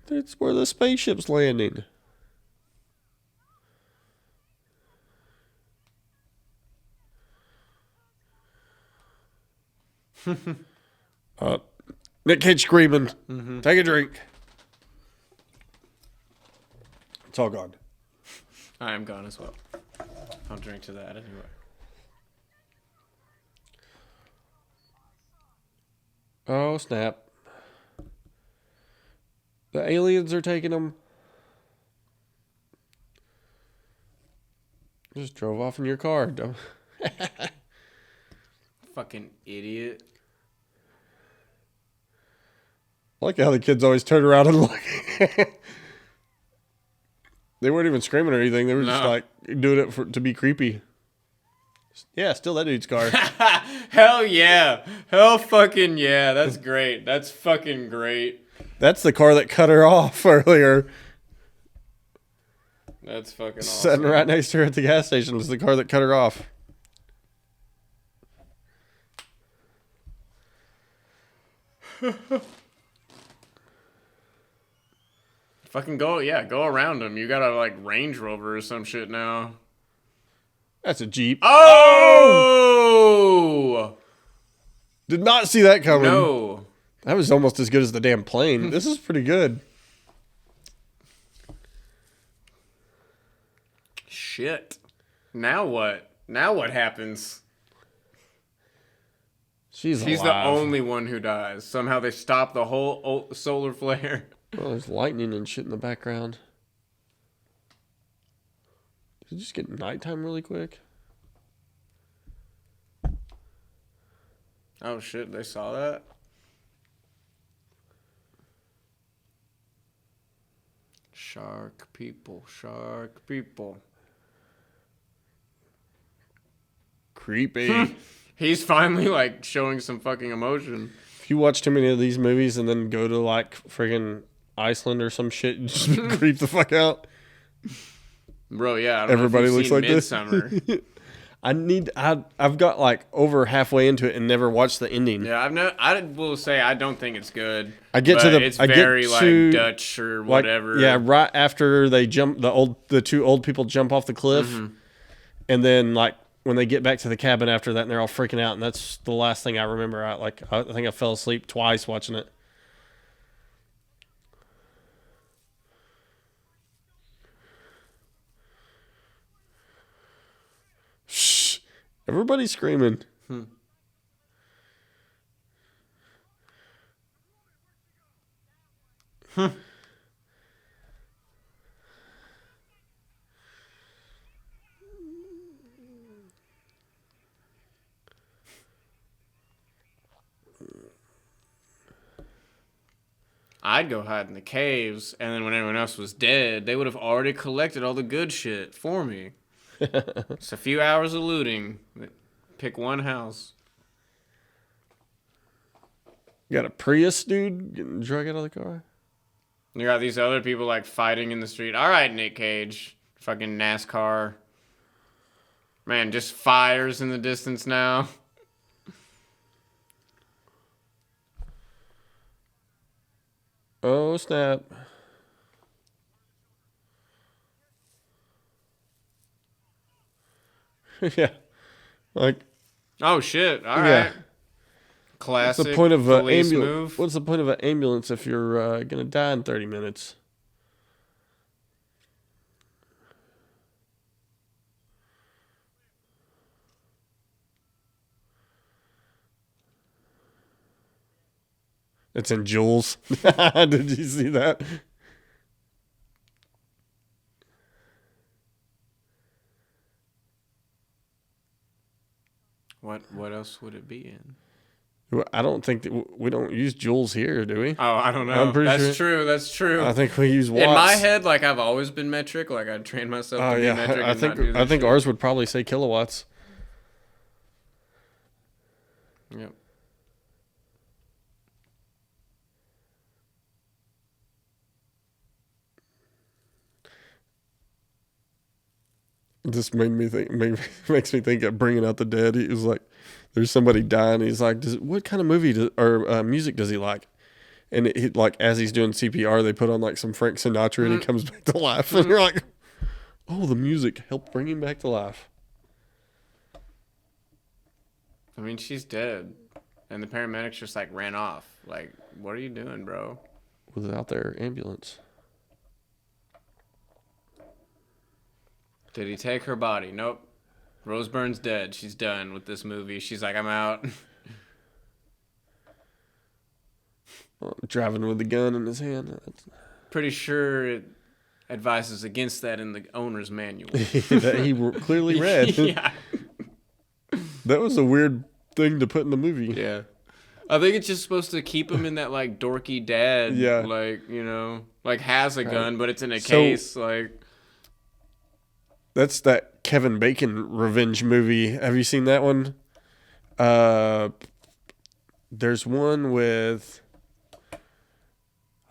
That's where the spaceship's landing. Nick Cage screaming. Take a drink. It's all gone. I am gone as well. I'll drink to that anyway. Oh, snap. The aliens are taking them. Just drove off in your car. Fucking idiot. I like how the kids always turn around and look. They weren't even screaming or anything. They were just like doing it to be creepy. Yeah, still that dude's car. Hell yeah. Hell fucking yeah. That's great. That's fucking great. That's the car that cut her off earlier. That's fucking awesome. Sitting right next to her at the gas station was the car that cut her off. Fucking go around them. You got a like Range Rover or some shit now. That's a Jeep. Oh! Did not see that coming. No. That was almost as good as the damn plane. This is pretty good. Shit. Now what? Now what happens? She's the alive. only one who dies. Somehow they stop the whole solar flare. Well, there's lightning and shit in the background. Did it just get nighttime really quick? Oh shit, they saw that? Shark people. Creepy. He's finally like showing some fucking emotion. If you watch too many of these movies and then go to like friggin' Iceland or some shit and just creep the fuck out. Bro, yeah. I don't Everybody know if you've looks seen like Midsummer. this. I've got like over halfway into it and never watched the ending. Yeah, I will say I don't think it's good. It's very like Dutch or whatever. Like, yeah, right after they jump, the two old people jump off the cliff, and then like when they get back to the cabin after that, and they're all freaking out, and that's the last thing I remember. I think I fell asleep twice watching it. Shh! Everybody's screaming. I'd go hide in the caves, and then when everyone else was dead, they would have already collected all the good shit for me. It's a few hours of looting. Pick one house. You got a Prius, dude, getting drug out of the car. You got these other people like fighting in the street. All right, Nick Cage. Fucking NASCAR. Man, just fires in the distance now. Oh, snap. Yeah. Like, Oh, shit. All yeah. right. Classic What's the point of police an move. What's the point of an ambulance if you're going to die in 30 minutes? It's in Jules. Did you see that? What else would it be in? I don't think that we don't use joules here, do we? Oh, I don't know. I'm pretty That's sure- true. That's true. I think we use watts. In my head, like I've always been metric. Like I trained myself Oh to be yeah, metric. I and not do think this shit. ours would probably say kilowatts. Yep. This made me think. Makes me think of Bringing Out the Dead. He was like, "There's somebody dying." He's like, "What kind of movie or music does he like?" And he, like, as he's doing CPR, they put on like some Frank Sinatra, and he comes back to life. And you're like, "Oh, the music helped bring him back to life." I mean, she's dead, and the paramedics just like ran off. Like, what are you doing, bro? Without their ambulance. Did he take her body? Nope. Rose Byrne's dead. She's done with this movie. She's like, I'm out. Driving with the gun in his hand. Pretty sure it advises against that in the owner's manual. That he clearly read. Yeah. That was a weird thing to put in the movie. Yeah. I think it's just supposed to keep him in that like dorky dad. Yeah. Like, you know, like has a gun, but it's in a So- case. Like, That's that Kevin Bacon revenge movie. Have you seen that one? There's one with...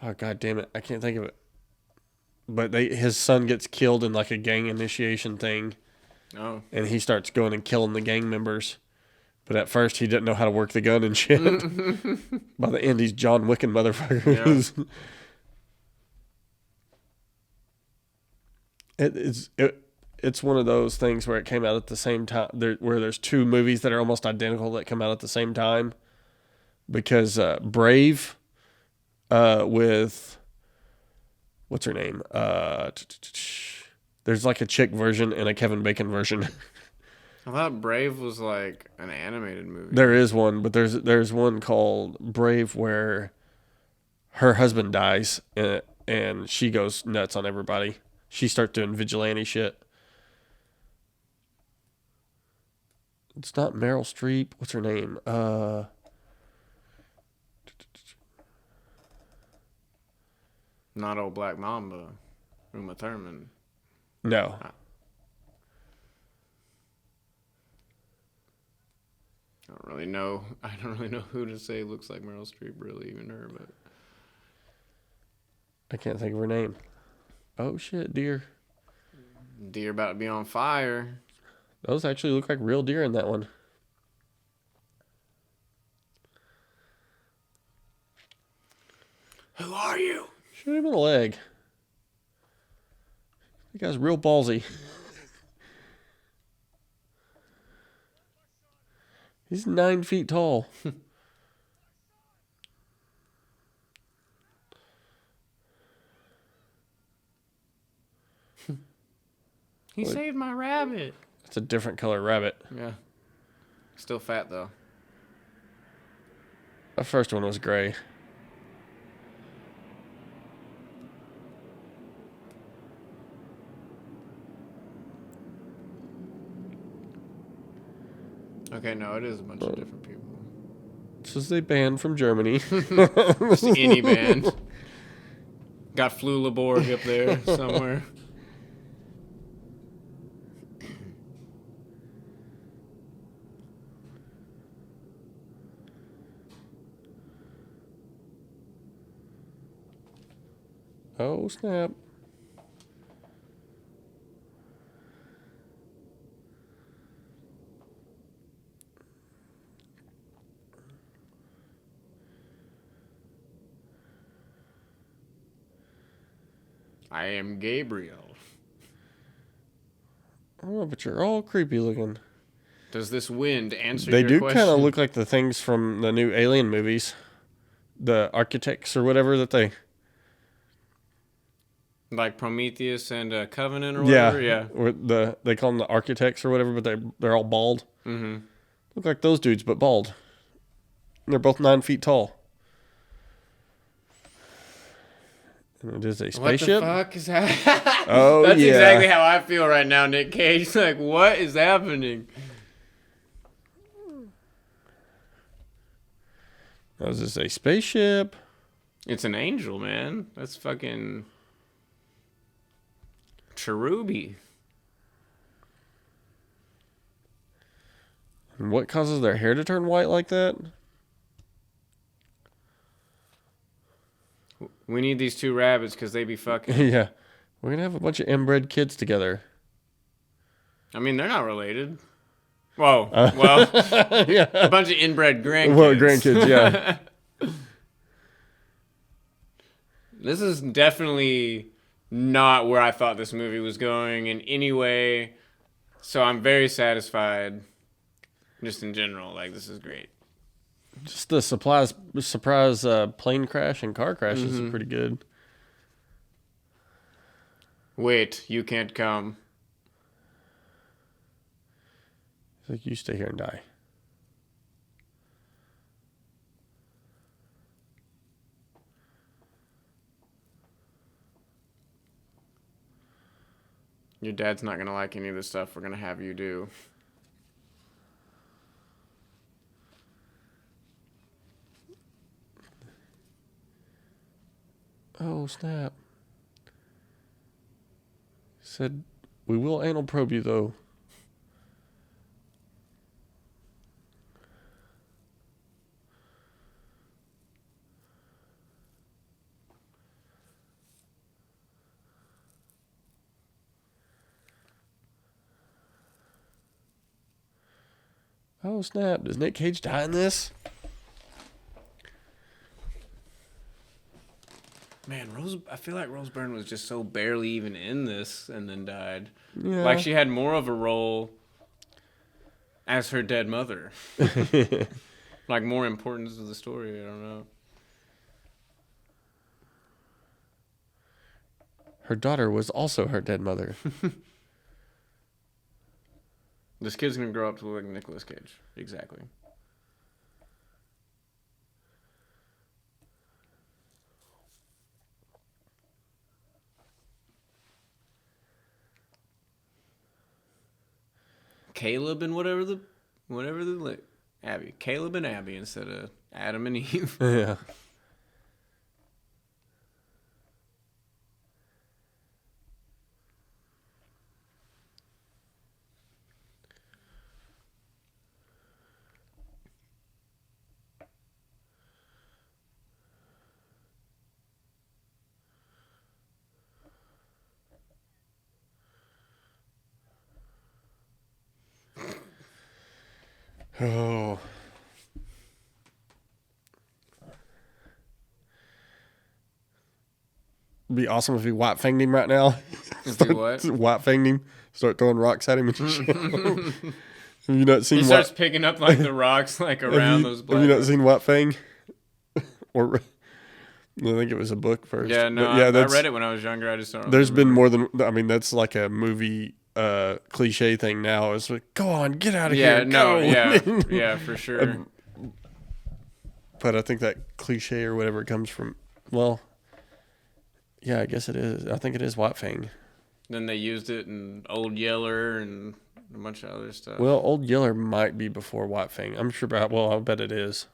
Oh, God damn it. I can't think of it. But his son gets killed in like a gang initiation thing. oh. And he starts going and killing the gang members. But at first, he didn't know how to work the gun and shit. By the end, he's John Wicking motherfucker. It's one of those things where it came out at the same time, where there's two movies that are almost identical that come out at the same time. Because Brave, with what's her name? There's like a chick version and a Kevin Bacon version. I thought Brave was like an animated movie. There is one, but there's one called Brave where her husband dies and she goes nuts on everybody. She starts doing vigilante shit. It's not Meryl Streep. What's her name? Not Old Black Mamba. Uma Thurman. No. I don't really know who to say looks like Meryl Streep, really, even her, but I can't think of her name. Oh shit, deer. deer about to be on fire. Those actually look like real deer in that one. Who are you? Shoot him in the leg. That guy's real ballsy. He's 9 feet tall. He saved my rabbit. It's a different color rabbit. Yeah. Still fat, though. The first one was gray. Okay, no, it is a bunch of different people. This is a band from Germany. Just any band. Got Flulaborg up there somewhere. Oh, snap. I am Gabriel. Oh, but you're all creepy looking. Does this wind answer They your do question? kind of look like the things from the new Alien movies. The architects or whatever that they... Like Prometheus and Covenant or whatever? Yeah. Or they call them the architects or whatever, but they're all bald. Mm-hmm. Look like those dudes, but bald. And they're both 9 feet tall. And it is a What the spaceship. fuck is that? Oh, That's yeah. exactly how I feel right now, Nick Cage. Like, what is happening? Oh, is this a spaceship? It's an angel, man. That's fucking cheruby. And what causes their hair to turn white like that? We need these two rabbits because they be fucking. Yeah. We're going to have a bunch of inbred kids together. I mean, they're not related. Whoa. Well, Yeah. a bunch of inbred grandkids. Well, grandkids, yeah. This is definitely not where I thought this movie was going in any way. So I'm very satisfied. Just in general, like, this is great. Just the surprise plane crash and car crashes are pretty good. Wait, you can't come. It's like, you stay here and die. Your dad's not going to like any of the stuff we're going to have you do. Oh, snap. Said, we will anal probe you, though. Oh, snap. Does Nick Cage die in this? Man, I feel like Rose Byrne was just so barely even in this and then died. Yeah. Like, she had more of a role as her dead mother. Like, more importance to the story, I don't know. Her daughter was also her dead mother. This kid's gonna grow up to look like Nicolas Cage. Exactly. Caleb and whatever the Abby. Caleb and Abby instead of Adam and Eve. Yeah. Oh. It'd be awesome if he white fanged him right now. If he what? White fanged him. Start throwing rocks at him and shit. Have you not seen He starts picking up like the rocks like around those black. Have you not seen White Fang? Or I think it was a book first. Yeah, no, But I read it when I was younger. I just don't There's been remember. more than, I mean, that's like a movie cliche thing now. It's like, go on, get out of Yeah, here. no, go. yeah, for sure. But I think that cliche or whatever comes from, well, yeah, I guess it is. I think it is White Fang. Then they used it in Old Yeller and a bunch of other stuff. Well, Old Yeller might be before White Fang. I'm sure about, well, I bet it is.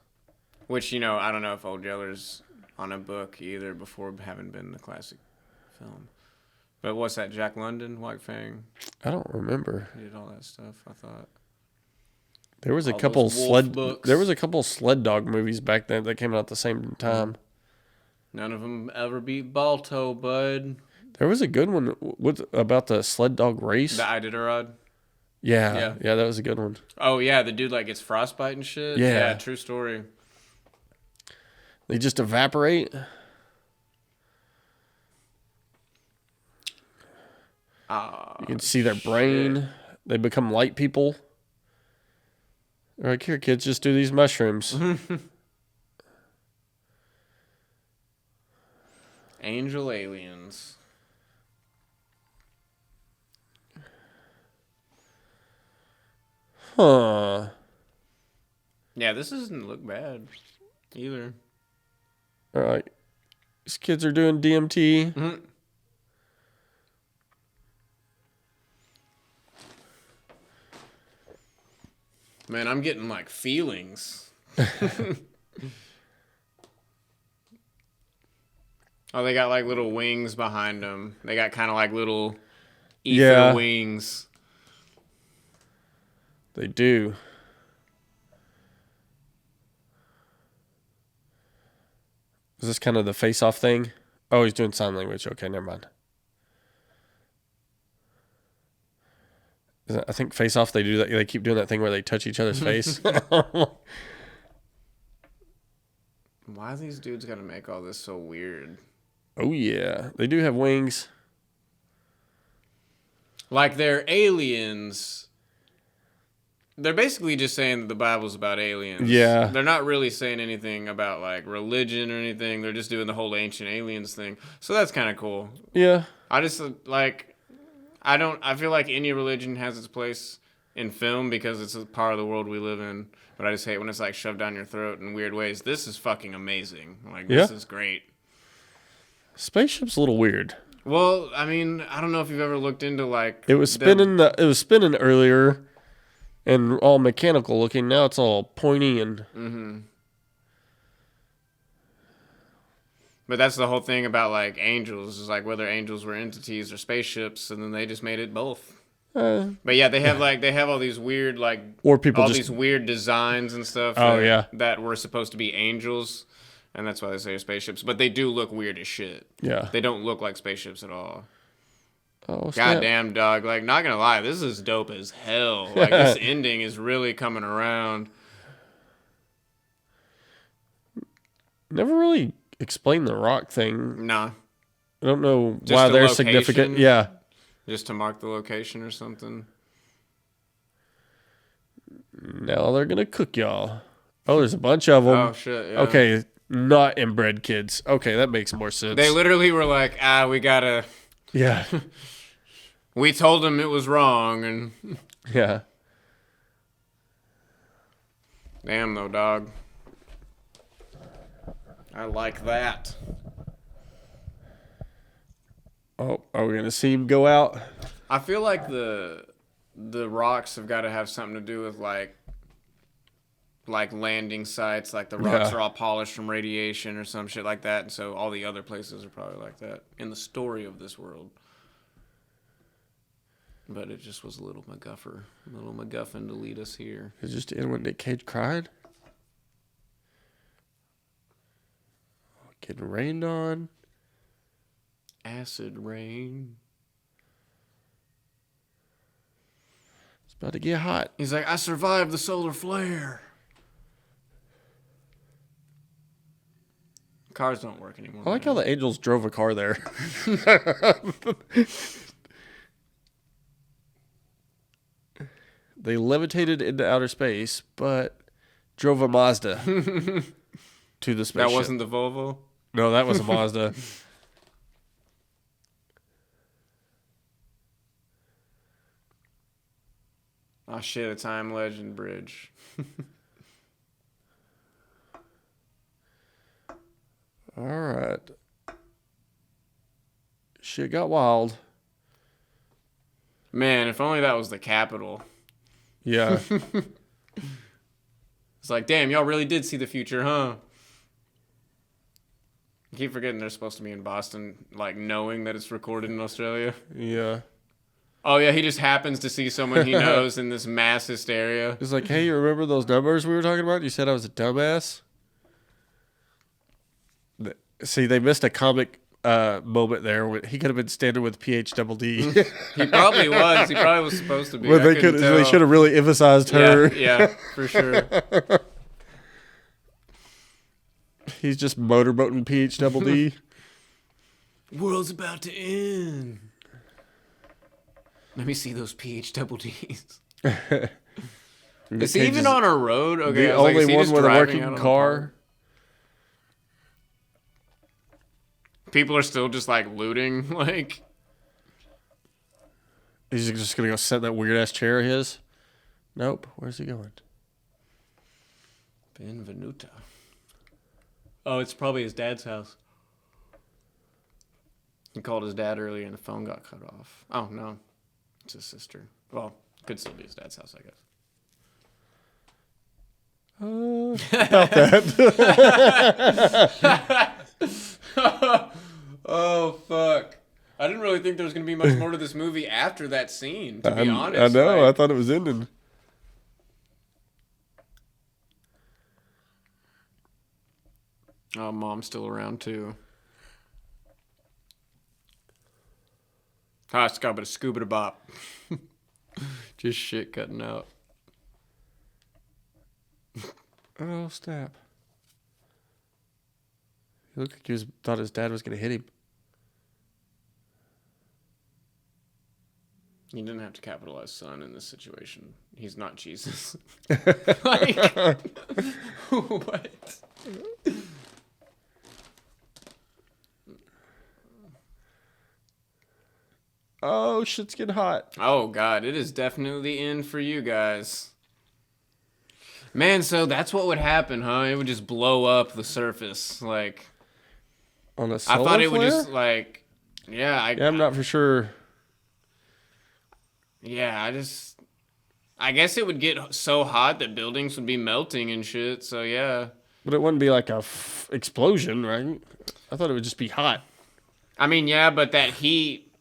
Which, I don't know if Old Yeller's on a book either before having been the classic film. But what's that, Jack London, White Fang? I don't remember. He did all that stuff, I thought. There was a All couple those wolf books. There was a couple sled dog movies back then that came out at the same time. None of them ever beat Balto, bud. There was a good one about the sled dog race. The Iditarod. Yeah, that was a good one. Oh, yeah, the dude, like, gets frostbite and shit? Yeah. True story. They just evaporate. You can see their brain. They become light people. They're like, here, kids, just do these mushrooms. Angel aliens. Huh. Yeah, this doesn't look bad either. All right. These kids are doing DMT. Mhm. Man, I'm getting like feelings. Oh, they got like little wings behind them. They got kind of like little ether wings. They do. Is this kind of the face-off thing? Oh, he's doing sign language. Okay, never mind. I think face-off, they do that. They keep doing that thing where they touch each other's face. Why these dudes got to make all this so weird? Oh, yeah. They do have wings. Like they're aliens. They're basically just saying that the Bible's about aliens. Yeah. They're not really saying anything about like religion or anything. They're just doing the whole ancient aliens thing. So that's kind of cool. Yeah. I just like, I feel like any religion has its place in film because it's a part of the world we live in. But I just hate when it's like shoved down your throat in weird ways. This is fucking amazing. Like, this is great. Spaceship's a little weird. Well, I mean, I don't know if you've ever looked into like It was spinning earlier and all mechanical looking. Now it's all pointy and Mm-hmm. But that's the whole thing about like angels, is like whether angels were entities or spaceships, and then they just made it both. But yeah, they have all these weird like or people all just these weird designs and stuff. That were supposed to be angels, and that's why they say they're spaceships. But they do look weird as shit. Yeah. They don't look like spaceships at all. Oh, snap. Goddamn, dog. Like, not gonna lie, this is dope as hell. Like, this ending is really coming around. Never really explained the rock thing. Nah. I don't know Just why the they're location? significant. Yeah. Just to mark the location or something. Now they're going to cook y'all. Oh, there's a bunch of them. Oh, shit, yeah. Okay, not inbred kids. Okay, that makes more sense. They literally were like, we gotta... Yeah. We told them it was wrong, and... Yeah. Damn, though, dog. I like that. Oh, are we going to see him go out? I feel like the rocks have got to have something to do with, like landing sites. Like, the rocks are all polished from radiation or some shit like that, and so all the other places are probably like that in the story of this world. But it just was a little MacGuffin to lead us here. It just ended when Nick Cage cried. Getting rained on. Acid rain. It's about to get hot. He's like, I survived the solar flare. Cars don't work anymore. I like how the Angels drove a car there. They levitated into outer space, but drove a Mazda to the spaceship. That wasn't the Volvo? No, that was a Mazda. Oh shit, a time legend bridge. All right. Shit got wild. Man, if only that was the capital. Yeah. It's like, damn, y'all really did see the future, huh? I keep forgetting they're supposed to be in Boston, like knowing that it's recorded in Australia. Yeah. Oh yeah, he just happens to see someone he knows in this mass hysteria. It's like, hey, you remember those numbers we were talking about? You said I was a dumbass. See, they missed a comic moment there. He could have been standing with PHDD. He probably was. He probably was supposed to be. Well, they should have really emphasized her. Yeah, for sure. He's just motorboating PHDD. World's about to end. Let me see those PHDDs. Is he even on a road? Okay, the I was like, is only he one just with a driving out working on car. People are still just like looting, like. He's just gonna go sit in that weird ass chair of his. Nope. Where's he going? Benvenuta. Oh, it's probably his dad's house. He called his dad earlier and the phone got cut off. Oh, no. It's his sister. Well, could still be his dad's house, I guess. About that. Oh, fuck. I didn't really think there was going to be much more to this movie after that scene, to be honest. I know. Like, I thought it was ending. oh, Mom's still around, too. Ah, it's got a bit of scuba bop. Just shit cutting out. Oh, snap. He looked like he thought his dad was going to hit him. He didn't have to capitalize son in this situation. He's not Jesus. Like, what? Oh, shit's getting hot. Oh, God. It is definitely in for you guys. Man, so that's what would happen, huh? It would just blow up the surface. Like, On a I solar thought it would flare? just, like, yeah. I'm not for sure. Yeah, I guess it would get so hot that buildings would be melting and shit, so yeah. But it wouldn't be like a explosion, right? I thought it would just be hot. I mean, yeah, but that heat,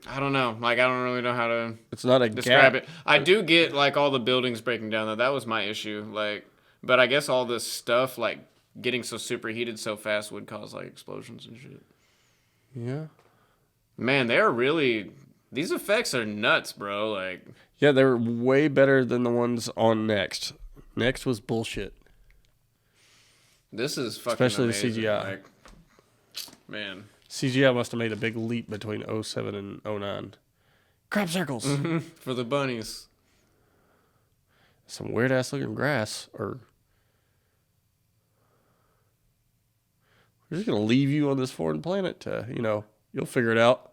I don't know. Like, I don't really know how to It's not a describe gap. it. I do get, like, all the buildings breaking down, though. That was my issue. Like, but I guess all this stuff, like, getting so superheated so fast would cause, like, explosions and shit. Yeah. Man, they're really... These effects are nuts, bro. Like, Yeah, they were way better than the ones on Next. Next was bullshit. this is fucking Especially the amazing. CGI. Like, man. CGI must have made a big leap between 07 and 09. Crop circles. For the bunnies. Some weird ass looking grass. Or we're just gonna leave you on this foreign planet to, you'll figure it out.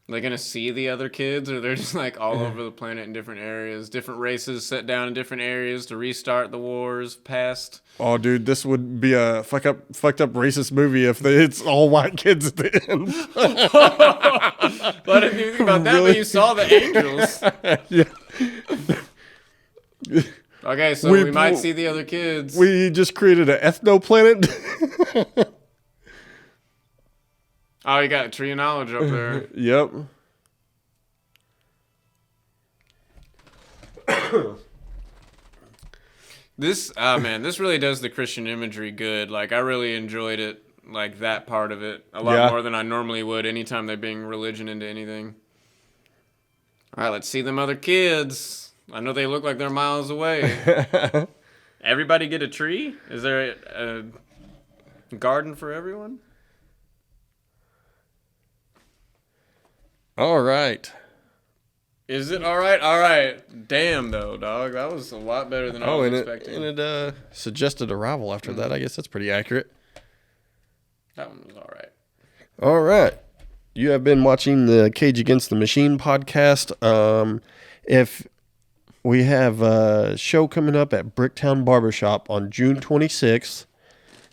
They're gonna see the other kids, or they're just like all over the planet in different areas. Different races set down in different areas to restart the wars past. Oh, dude, this would be a fucked up racist movie if it's all white kids at the end. But I didn't even think about that, Really? but you saw the angels. Yeah. Okay, so we might see the other kids. We just created an ethno planet. Oh, you got a tree of knowledge up there. Yep. This really does the Christian imagery good. Like, I really enjoyed it, like that part of it, a lot more than I normally would anytime they bring religion into anything. All right, let's see them other kids. I know they look like they're miles away. Everybody get a tree? Is there a garden for everyone? All right. Is it all right? All right. Damn, though, dog. That was a lot better than I was expecting. And it suggested arrival after that. I guess that's pretty accurate. That one was all right. All right. You have been watching the Cage Against the Machine podcast. If we have a show coming up at Bricktown Barbershop on June 26th,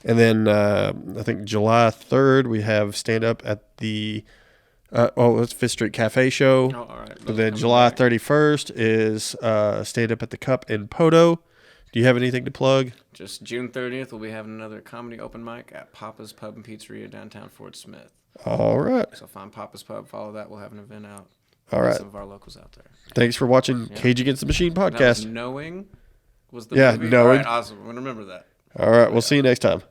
and then I think July 3rd, we have stand-up at the... it's Fifth Street Cafe show. Oh, all right. And then July 31st is stand up at the Cup in Poto. Do you have anything to plug? Just June 30th, we'll be having another comedy open mic at Papa's Pub and Pizzeria downtown Fort Smith. All right. So find Papa's Pub, follow that. We'll have an event out. All right. Some of our locals out there. Thanks for watching Cage Against the Machine That was podcast. Knowing was the Yeah, movie? Knowing. All right, awesome. I'm going to remember that. All right. We'll see you next time.